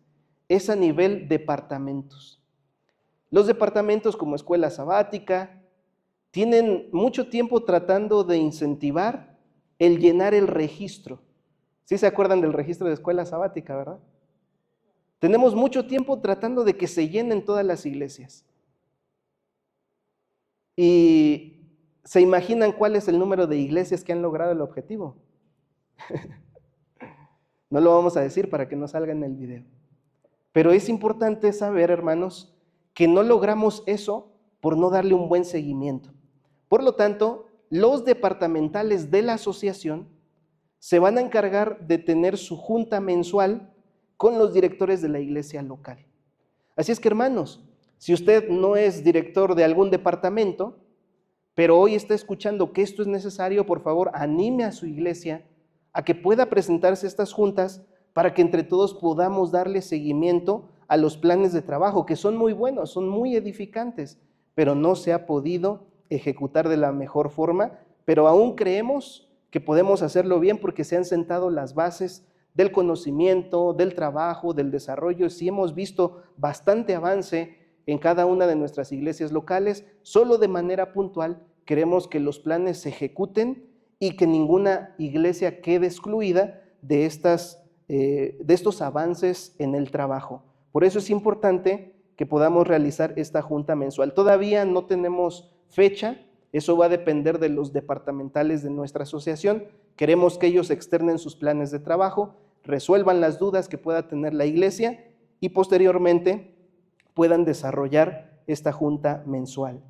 es a nivel departamentos. Los departamentos como escuela sabática tienen mucho tiempo tratando de incentivar el llenar el registro. ¿Sí se acuerdan del registro de escuela sabática, verdad? Tenemos mucho tiempo tratando de que se llenen todas las iglesias. ¿Y se imaginan cuál es el número de iglesias que han logrado el objetivo? No lo vamos a decir para que no salga en el video. Pero es importante saber, hermanos, que no logramos eso por no darle un buen seguimiento. Por lo tanto, los departamentales de la asociación se van a encargar de tener su junta mensual con los directores de la iglesia local. Así es que, hermanos, si usted no es director de algún departamento, pero hoy está escuchando que esto es necesario, por favor, anime a su iglesia a que pueda presentarse estas juntas para que entre todos podamos darle seguimiento a los planes de trabajo, que son muy buenos, son muy edificantes, pero no se ha podido ejecutar de la mejor forma, pero aún creemos que podemos hacerlo bien porque se han sentado las bases del conocimiento, del trabajo, del desarrollo. Sí hemos visto bastante avance en cada una de nuestras iglesias locales. Solo de manera puntual queremos que los planes se ejecuten y que ninguna iglesia quede excluida de estos avances en el trabajo. Por eso es importante que podamos realizar esta junta mensual. Todavía no tenemos fecha, Eso va a depender de los departamentales de nuestra asociación. Queremos que ellos externen sus planes de trabajo, resuelvan las dudas que pueda tener la iglesia y posteriormente puedan desarrollar esta junta mensual.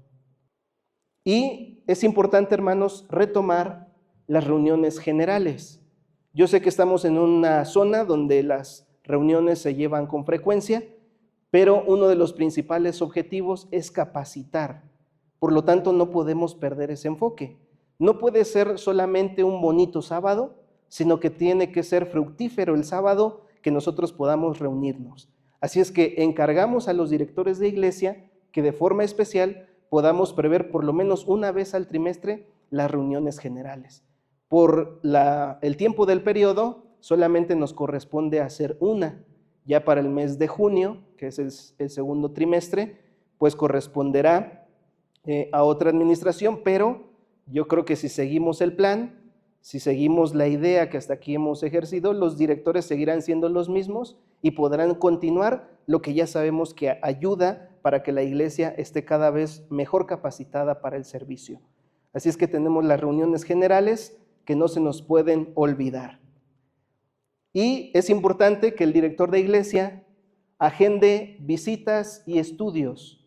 Y es importante, hermanos, retomar las reuniones generales. Yo sé que estamos en una zona donde las reuniones se llevan con frecuencia, pero uno de los principales objetivos es capacitar. Por lo tanto, no podemos perder ese enfoque. No puede ser solamente un bonito sábado, sino que tiene que ser fructífero el sábado que nosotros podamos reunirnos. Así es que encargamos a los directores de iglesia que de forma especial podamos prever por lo menos una vez al trimestre las reuniones generales. Por el tiempo del periodo, solamente nos corresponde hacer una. Ya para el mes de junio, que es el segundo trimestre, pues corresponderá a otra administración, pero yo creo que si seguimos el plan, si seguimos la idea que hasta aquí hemos ejercido, los directores seguirán siendo los mismos y podrán continuar lo que ya sabemos que ayuda para que la iglesia esté cada vez mejor capacitada para el servicio. Así es que tenemos las reuniones generales que no se nos pueden olvidar. Y es importante que el director de iglesia agende visitas y estudios.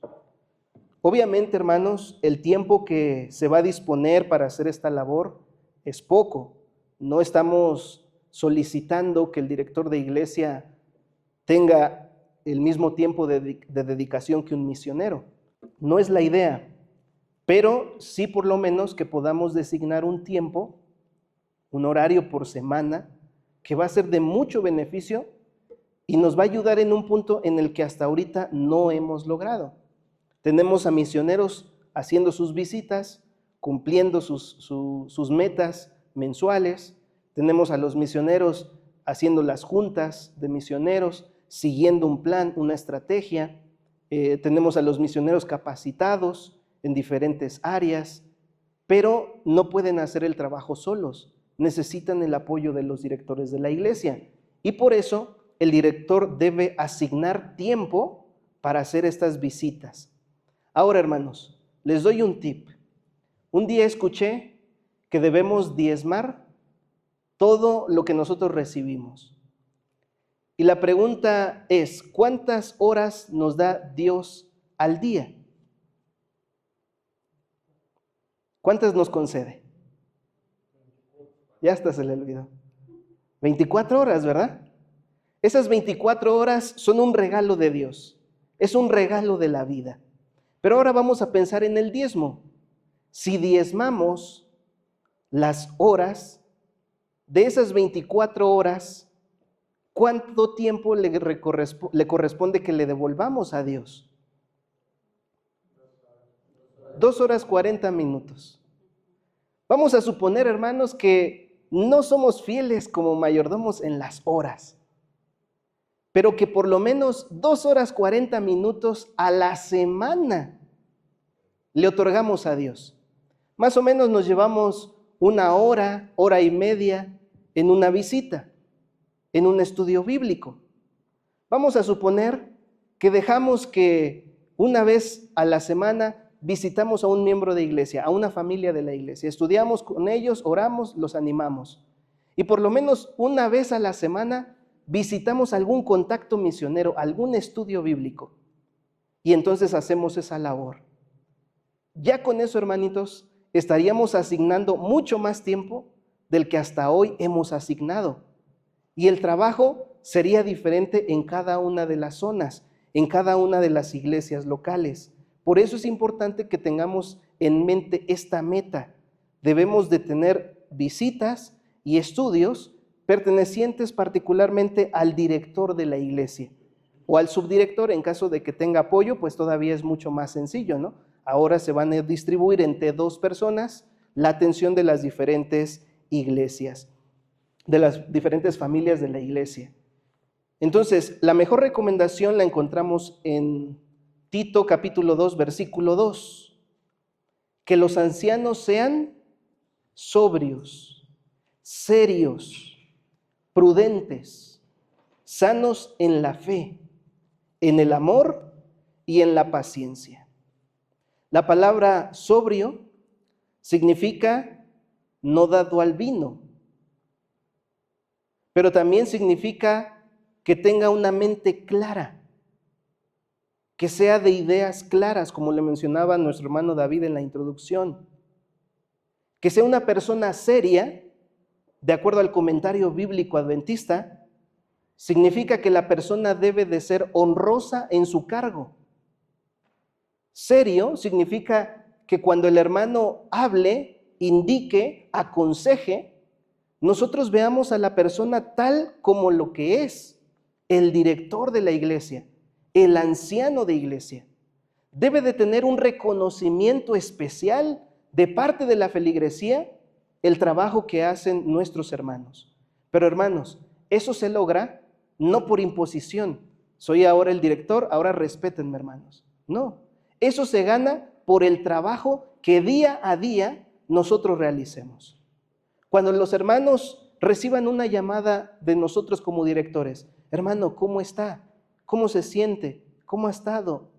Obviamente, hermanos, el tiempo que se va a disponer para hacer esta labor es poco. No estamos solicitando que el director de iglesia tenga el mismo tiempo de dedicación que un misionero. No es la idea, pero sí por lo menos que podamos designar un tiempo, un horario por semana, que va a ser de mucho beneficio y nos va a ayudar en un punto en el que hasta ahorita no hemos logrado. Tenemos a misioneros haciendo sus visitas, cumpliendo sus metas mensuales. Tenemos a los misioneros haciendo las juntas de misioneros, siguiendo un plan, una estrategia. Tenemos a los misioneros capacitados en diferentes áreas, pero no pueden hacer el trabajo solos. Necesitan el apoyo de los directores de la iglesia. Y por eso el director debe asignar tiempo para hacer estas visitas. Ahora, hermanos, les doy un tip. Un día escuché que debemos diezmar todo lo que nosotros recibimos. Y la pregunta es, ¿cuántas horas nos da Dios al día? ¿Cuántas nos concede? Ya hasta se le olvidó. 24 horas, ¿verdad? Esas 24 horas son un regalo de Dios. Es un regalo de la vida. Pero ahora vamos a pensar en el diezmo. Si diezmamos las horas, de esas 24 horas, ¿cuánto tiempo le corresponde que le devolvamos a Dios? 2 horas 40 minutos. Vamos a suponer, hermanos, que no somos fieles como mayordomos en las horas, pero que por lo menos 2 horas 40 minutos a la semana le otorgamos a Dios. Más o menos nos llevamos 1 hora, hora y media en una visita, en un estudio bíblico. Vamos a suponer que dejamos que una vez a la semana visitamos a un miembro de iglesia, a una familia de la iglesia, estudiamos con ellos, oramos, los animamos. Y por lo menos una vez a la semana visitamos algún contacto misionero, algún estudio bíblico. Y entonces hacemos esa labor. Ya con eso, hermanitos, estaríamos asignando mucho más tiempo del que hasta hoy hemos asignado. Y el trabajo sería diferente en cada una de las zonas, en cada una de las iglesias locales. Por eso es importante que tengamos en mente esta meta. Debemos de tener visitas y estudios pertenecientes particularmente al director de la iglesia o al subdirector. En caso de que tenga apoyo, pues todavía es mucho más sencillo, ¿no? Ahora se van a distribuir entre 2 personas la atención de las diferentes iglesias, de las diferentes familias de la iglesia. Entonces, la mejor recomendación la encontramos en Tito capítulo 2, versículo 2. Que los ancianos sean sobrios, serios, prudentes, sanos en la fe, en el amor y en la paciencia. La palabra sobrio significa no dado al vino, pero también significa que tenga una mente clara, que sea de ideas claras, como le mencionaba nuestro hermano David en la introducción, que sea una persona seria, de acuerdo al comentario bíblico adventista, significa que la persona debe de ser honrosa en su cargo. Serio significa que cuando el hermano hable, indique, aconseje, nosotros veamos a la persona tal como lo que es, el director de la iglesia, el anciano de iglesia. Debe de tener un reconocimiento especial de parte de la feligresía el trabajo que hacen nuestros hermanos. Pero hermanos, eso se logra no por imposición. Soy ahora el director, ahora respétenme, hermanos. No, eso se gana por el trabajo que día a día nosotros realicemos. Cuando los hermanos reciban una llamada de nosotros como directores, hermano, ¿cómo está? ¿Cómo se siente? ¿Cómo ha estado?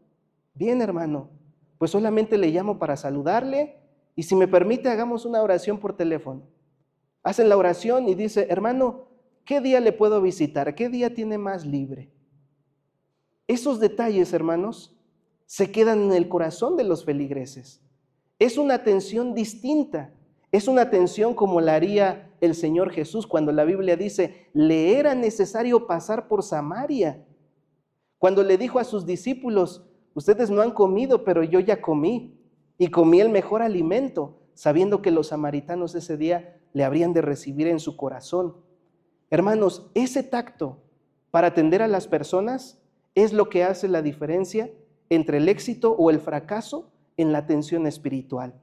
Bien, hermano, pues solamente le llamo para saludarle y si me permite hagamos una oración por teléfono. Hacen la oración y dice, hermano, ¿qué día le puedo visitar? ¿Qué día tiene más libre? Esos detalles, hermanos, se quedan en el corazón de los feligreses. Es una atención distinta, es una atención como la haría el Señor Jesús cuando la Biblia dice, le era necesario pasar por Samaria. Cuando le dijo a sus discípulos, ustedes no han comido, pero yo ya comí y comí el mejor alimento, sabiendo que los samaritanos ese día le habrían de recibir en su corazón. Hermanos, ese tacto para atender a las personas es lo que hace la diferencia entre el éxito o el fracaso en la atención espiritual.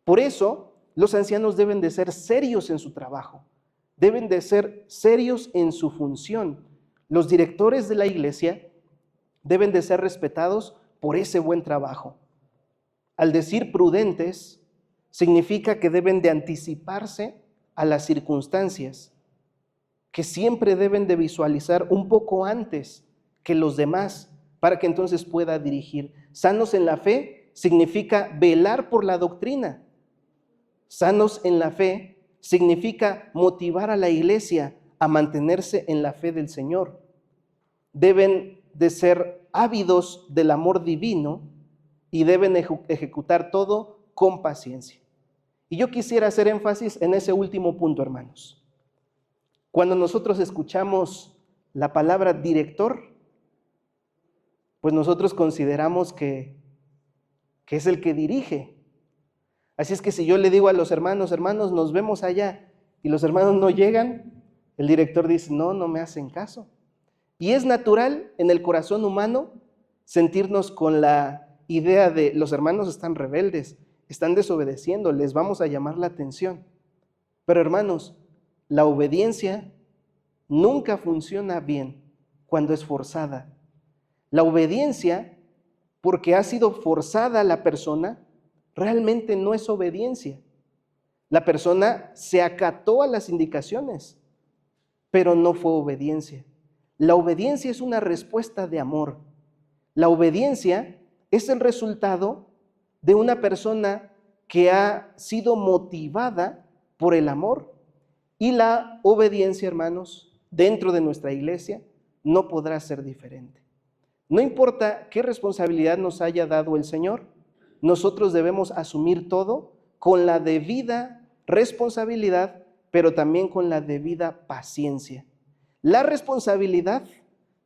Por eso, los ancianos deben de ser serios en su trabajo, deben de ser serios en su función. Los directores de la iglesia deben de ser respetados por ese buen trabajo. Al decir prudentes, significa que deben de anticiparse a las circunstancias, que siempre deben de visualizar un poco antes que los demás, para que entonces pueda dirigir. Sanos en la fe significa velar por la doctrina. Sanos en la fe significa motivar a la iglesia a mantenerse en la fe del Señor. Deben de ser ávidos del amor divino y deben ejecutar todo con paciencia. Y yo quisiera hacer énfasis en ese último punto, hermanos. Cuando nosotros escuchamos la palabra director, pues nosotros consideramos que es el que dirige. Así es que si yo le digo a los hermanos, hermanos, nos vemos allá, y los hermanos no llegan, el director dice, no me hacen caso. Y es natural en el corazón humano sentirnos con la idea de los hermanos están rebeldes, están desobedeciendo, les vamos a llamar la atención. Pero hermanos, la obediencia nunca funciona bien cuando es forzada. La obediencia, porque ha sido forzada la persona, realmente no es obediencia. La persona se acató a las indicaciones, pero no fue obediencia. La obediencia es una respuesta de amor. La obediencia es el resultado de una persona que ha sido motivada por el amor. Y la obediencia, hermanos, dentro de nuestra iglesia no podrá ser diferente. No importa qué responsabilidad nos haya dado el Señor, nosotros debemos asumir todo con la debida responsabilidad, pero también con la debida paciencia. La responsabilidad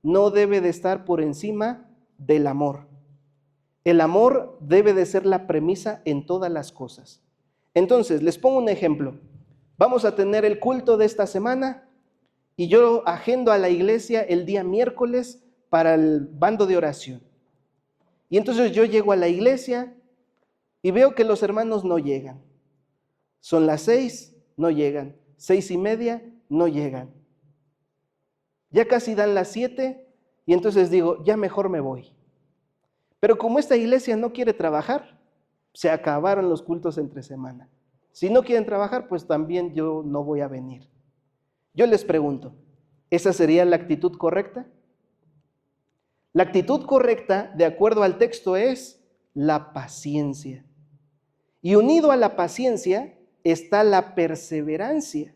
no debe de estar por encima del amor. El amor debe de ser la premisa en todas las cosas. Entonces, les pongo un ejemplo. Vamos a tener el culto de esta semana y yo agendo a la iglesia el día miércoles para el bando de oración. Y entonces yo llego a la iglesia y veo que los hermanos no llegan. Son las 6, no llegan. 6:30, no llegan. Ya casi dan las 7 y entonces digo, ya mejor me voy. Pero como esta iglesia no quiere trabajar, se acabaron los cultos entre semana. Si no quieren trabajar, pues también yo no voy a venir. Yo les pregunto, ¿esa sería la actitud correcta? La actitud correcta, de acuerdo al texto, es la paciencia. Y unido a la paciencia está la perseverancia.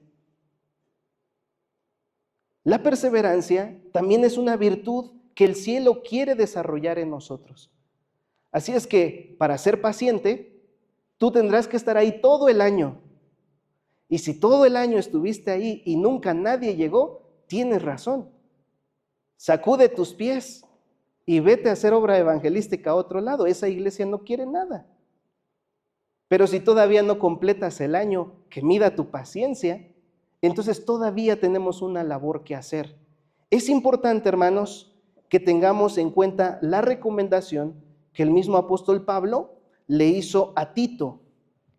La perseverancia también es una virtud que el cielo quiere desarrollar en nosotros. Así es que para ser paciente, tú tendrás que estar ahí todo el año. Y si todo el año estuviste ahí y nunca nadie llegó, tienes razón. Sacude tus pies y vete a hacer obra evangelística a otro lado. Esa iglesia no quiere nada. Pero si todavía no completas el año que mida tu paciencia, entonces todavía tenemos una labor que hacer. Es importante, hermanos, que tengamos en cuenta la recomendación que el mismo apóstol Pablo le hizo a Tito.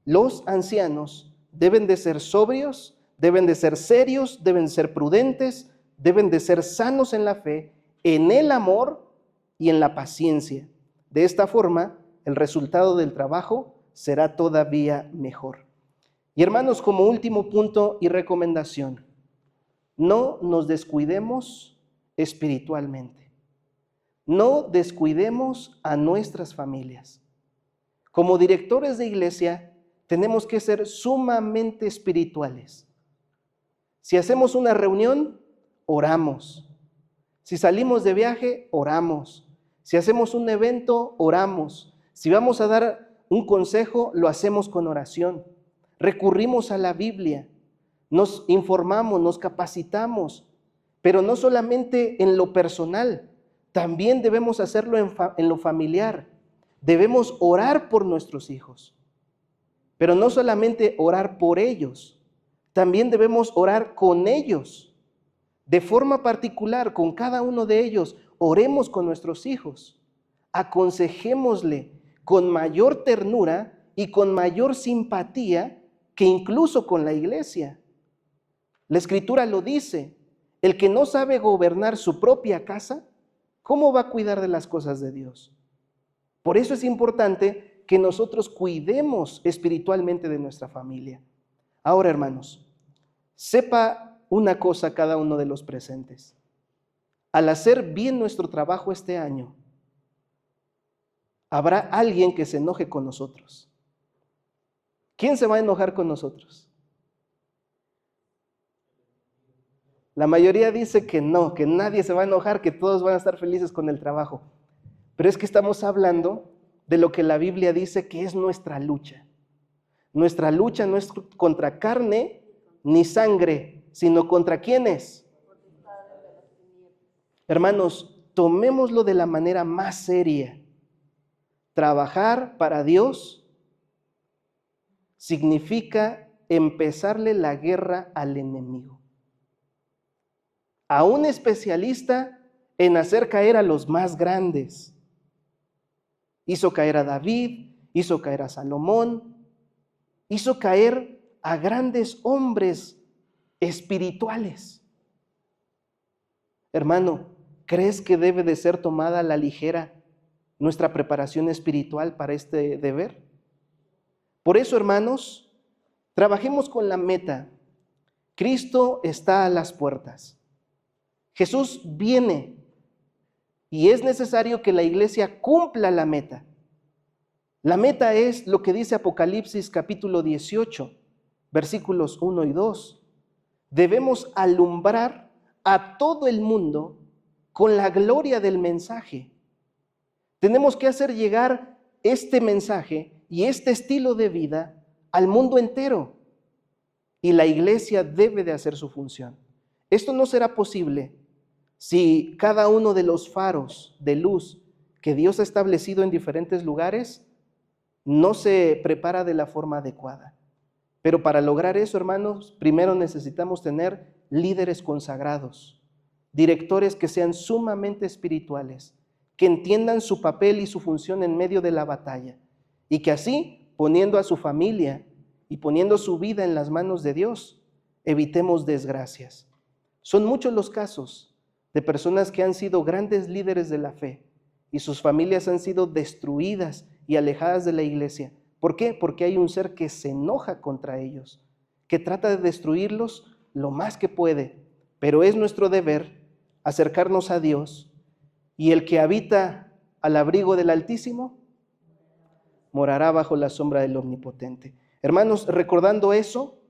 Los ancianos deben de ser sobrios, deben de ser serios, deben de ser prudentes, deben de ser sanos en la fe, en el amor y en la paciencia. De esta forma, el resultado del trabajo será todavía mejor. Y hermanos, como último punto y recomendación, no nos descuidemos espiritualmente. No descuidemos a nuestras familias. Como directores de iglesia, tenemos que ser sumamente espirituales. Si hacemos una reunión, oramos. Si salimos de viaje, oramos. Si hacemos un evento, oramos. Si vamos a dar un consejo, lo hacemos con oración. Recurrimos a la Biblia, nos informamos, nos capacitamos, pero no solamente en lo personal, también debemos hacerlo en lo familiar. Debemos orar por nuestros hijos, pero no solamente orar por ellos, también debemos orar con ellos. De forma particular, con cada uno de ellos, oremos con nuestros hijos, aconsejémosle con mayor ternura y con mayor simpatía que incluso con la iglesia. La Escritura lo dice, el que no sabe gobernar su propia casa, ¿cómo va a cuidar de las cosas de Dios? Por eso es importante que nosotros cuidemos espiritualmente de nuestra familia. Ahora, hermanos, sepa una cosa cada uno de los presentes. Al hacer bien nuestro trabajo este año, habrá alguien que se enoje con nosotros. ¿Quién se va a enojar con nosotros? La mayoría dice que no, que nadie se va a enojar, que todos van a estar felices con el trabajo. Pero es que estamos hablando de lo que la Biblia dice que es nuestra lucha. Nuestra lucha no es contra carne ni sangre, sino contra ¿quiénes? Hermanos, tomémoslo de la manera más seria. Trabajar para Dios significa empezarle la guerra al enemigo. A un especialista en hacer caer a los más grandes. Hizo caer a David, hizo caer a Salomón, hizo caer a grandes hombres espirituales. Hermano, ¿crees que debe de ser tomada a la ligera nuestra preparación espiritual para este deber? Por eso, hermanos, trabajemos con la meta. Cristo está a las puertas. Jesús viene y es necesario que la iglesia cumpla la meta. La meta es lo que dice Apocalipsis capítulo 18, versículos 1 y 2. Debemos alumbrar a todo el mundo con la gloria del mensaje. Tenemos que hacer llegar este mensaje y este estilo de vida al mundo entero. Y la iglesia debe de hacer su función. Esto no será posible si cada uno de los faros de luz que Dios ha establecido en diferentes lugares no se prepara de la forma adecuada. Pero para lograr eso, hermanos, primero necesitamos tener líderes consagrados, directores que sean sumamente espirituales, que entiendan su papel y su función en medio de la batalla, y que así, poniendo a su familia y poniendo su vida en las manos de Dios, evitemos desgracias. Son muchos los casos de personas que han sido grandes líderes de la fe y sus familias han sido destruidas y alejadas de la iglesia. ¿Por qué? Porque hay un ser que se enoja contra ellos, que trata de destruirlos lo más que puede, pero es nuestro deber acercarnos a Dios, y el que habita al abrigo del Altísimo morará bajo la sombra del Omnipotente. Hermanos, recordando eso,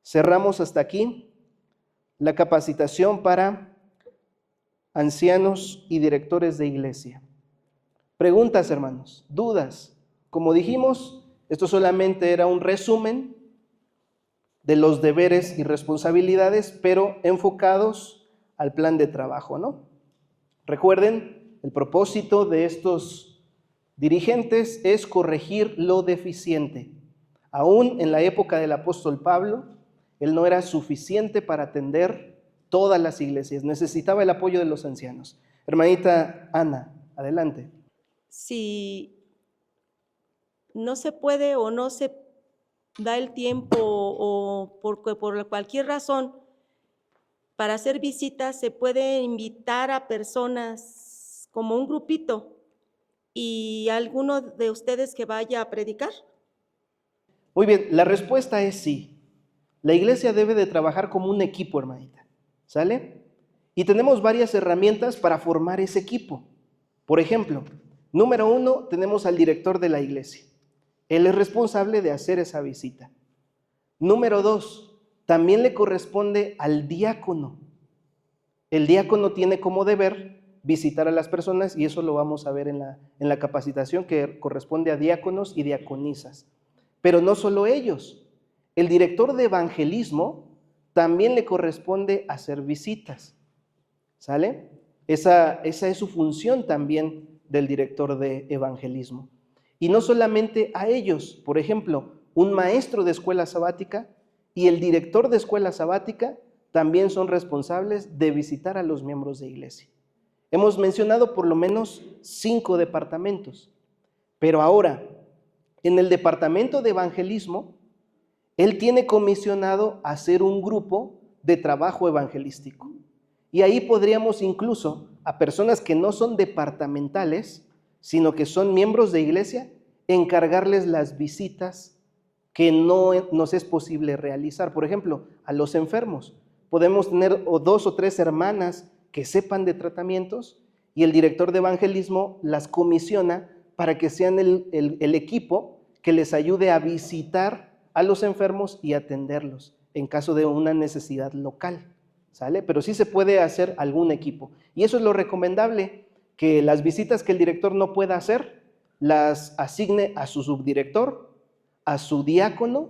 cerramos hasta aquí la capacitación para ancianos y directores de iglesia. Preguntas, hermanos, dudas. Como dijimos, esto solamente era un resumen de los deberes y responsabilidades, pero enfocados al plan de trabajo, ¿no? Recuerden, el propósito de estos dirigentes es corregir lo deficiente. Aún en la época del apóstol Pablo, él no era suficiente para atender todas las iglesias, necesitaba el apoyo de los ancianos. Hermanita Ana, adelante. Si no se puede o no se da el tiempo o por cualquier razón para hacer visitas, se puede invitar a personas como un grupito y alguno de ustedes que vaya a predicar. Muy bien, la respuesta es sí. La iglesia debe de trabajar como un equipo, hermanita, ¿sale? Y tenemos varias herramientas para formar ese equipo. Por ejemplo, número 1, tenemos al director de la iglesia. Él es responsable de hacer esa visita. Número 2, también le corresponde al diácono. El diácono tiene como deber visitar a las personas y eso lo vamos a ver en la capacitación que corresponde a diáconos y diaconisas. Pero no solo ellos. El director de evangelismo también le corresponde hacer visitas. ¿Sale? Esa es su función también del director de evangelismo. Y no solamente a ellos, por ejemplo, un maestro de escuela sabática y el director de escuela sabática también son responsables de visitar a los miembros de iglesia. Hemos mencionado por lo menos 5 departamentos, pero ahora, en el departamento de evangelismo, él tiene comisionado hacer un grupo de trabajo evangelístico. Y ahí podríamos incluso a personas que no son departamentales, sino que son miembros de iglesia, encargarles las visitas que no nos es posible realizar. Por ejemplo, a los enfermos. Podemos tener 2 o 3 hermanas que sepan de tratamientos y el director de evangelismo las comisiona para que sean el equipo que les ayude a visitar a los enfermos y atenderlos en caso de una necesidad local, ¿sale? Pero sí se puede hacer algún equipo. Y eso es lo recomendable, que las visitas que el director no pueda hacer, las asigne a su subdirector, a su diácono,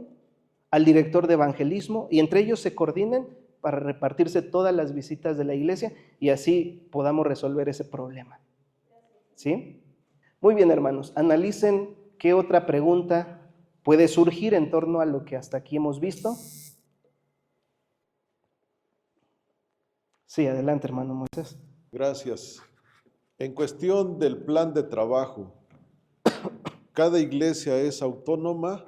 al director de evangelismo, y entre ellos se coordinen para repartirse todas las visitas de la iglesia y así podamos resolver ese problema. ¿Sí? Muy bien, hermanos, analicen qué otra pregunta puede surgir en torno a lo que hasta aquí hemos visto. Sí, adelante, hermano Moisés. Gracias. En cuestión del plan de trabajo, ¿cada iglesia es autónoma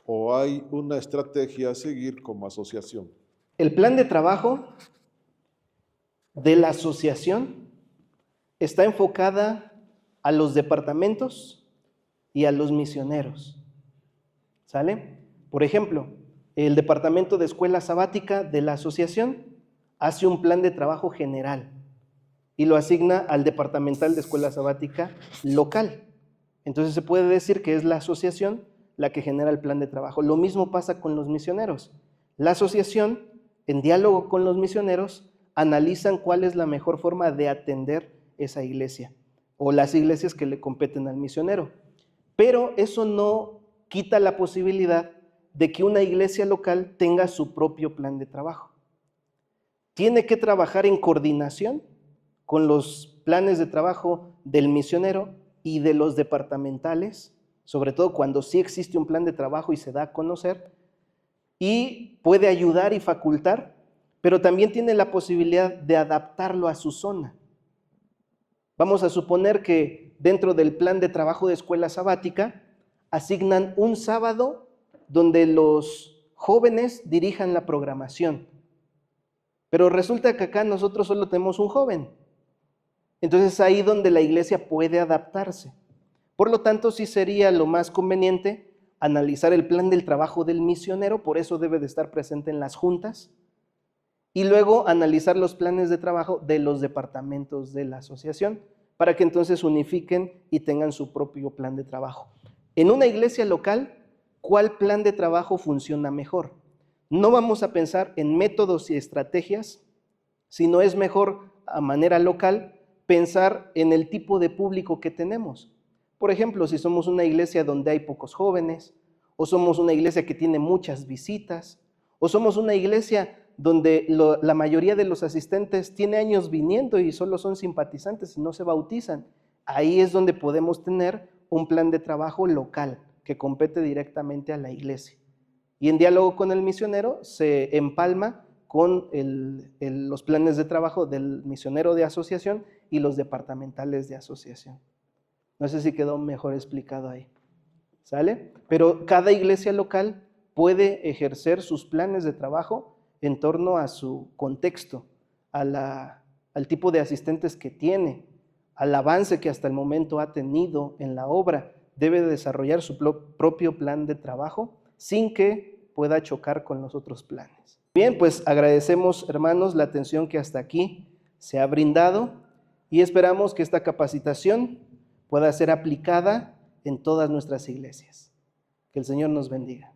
o hay una estrategia a seguir como asociación? El plan de trabajo de la asociación está enfocada a los departamentos y a los misioneros. ¿Sale? Por ejemplo, el departamento de escuela sabática de la asociación hace un plan de trabajo general y lo asigna al departamental de escuela sabática local. Entonces se puede decir que es la asociación la que genera el plan de trabajo. Lo mismo pasa con los misioneros. La asociación, en diálogo con los misioneros, analizan cuál es la mejor forma de atender esa iglesia o las iglesias que le competen al misionero. Pero eso no quita la posibilidad de que una iglesia local tenga su propio plan de trabajo. Tiene que trabajar en coordinación con los planes de trabajo del misionero y de los departamentales, sobre todo cuando sí existe un plan de trabajo y se da a conocer, y puede ayudar y facultar, pero también tiene la posibilidad de adaptarlo a su zona. Vamos a suponer que dentro del plan de trabajo de escuela sabática asignan un sábado donde los jóvenes dirijan la programación. Pero resulta que acá nosotros solo tenemos un joven. Entonces ahí donde la iglesia puede adaptarse. Por lo tanto, sí sería lo más conveniente analizar el plan del trabajo del misionero, por eso debe de estar presente en las juntas, y luego analizar los planes de trabajo de los departamentos de la asociación, para que entonces unifiquen y tengan su propio plan de trabajo. En una iglesia local, ¿cuál plan de trabajo funciona mejor? No vamos a pensar en métodos y estrategias, sino es mejor a manera local pensar en el tipo de público que tenemos. Por ejemplo, si somos una iglesia donde hay pocos jóvenes, o somos una iglesia que tiene muchas visitas, o somos una iglesia donde la mayoría de los asistentes tiene años viniendo y solo son simpatizantes y no se bautizan. Ahí es donde podemos tener un plan de trabajo local que compete directamente a la iglesia. Y en diálogo con el misionero se empalma con los planes de trabajo del misionero de asociación y los departamentales de asociación. No sé si quedó mejor explicado ahí. ¿Sale? Pero cada iglesia local puede ejercer sus planes de trabajo en torno a su contexto, al tipo de asistentes que tiene, al avance que hasta el momento ha tenido en la obra. Debe desarrollar su propio plan de trabajo sin que pueda chocar con los otros planes. Bien, pues agradecemos, hermanos, la atención que hasta aquí se ha brindado y esperamos que esta capacitación pueda ser aplicada en todas nuestras iglesias. Que el Señor nos bendiga.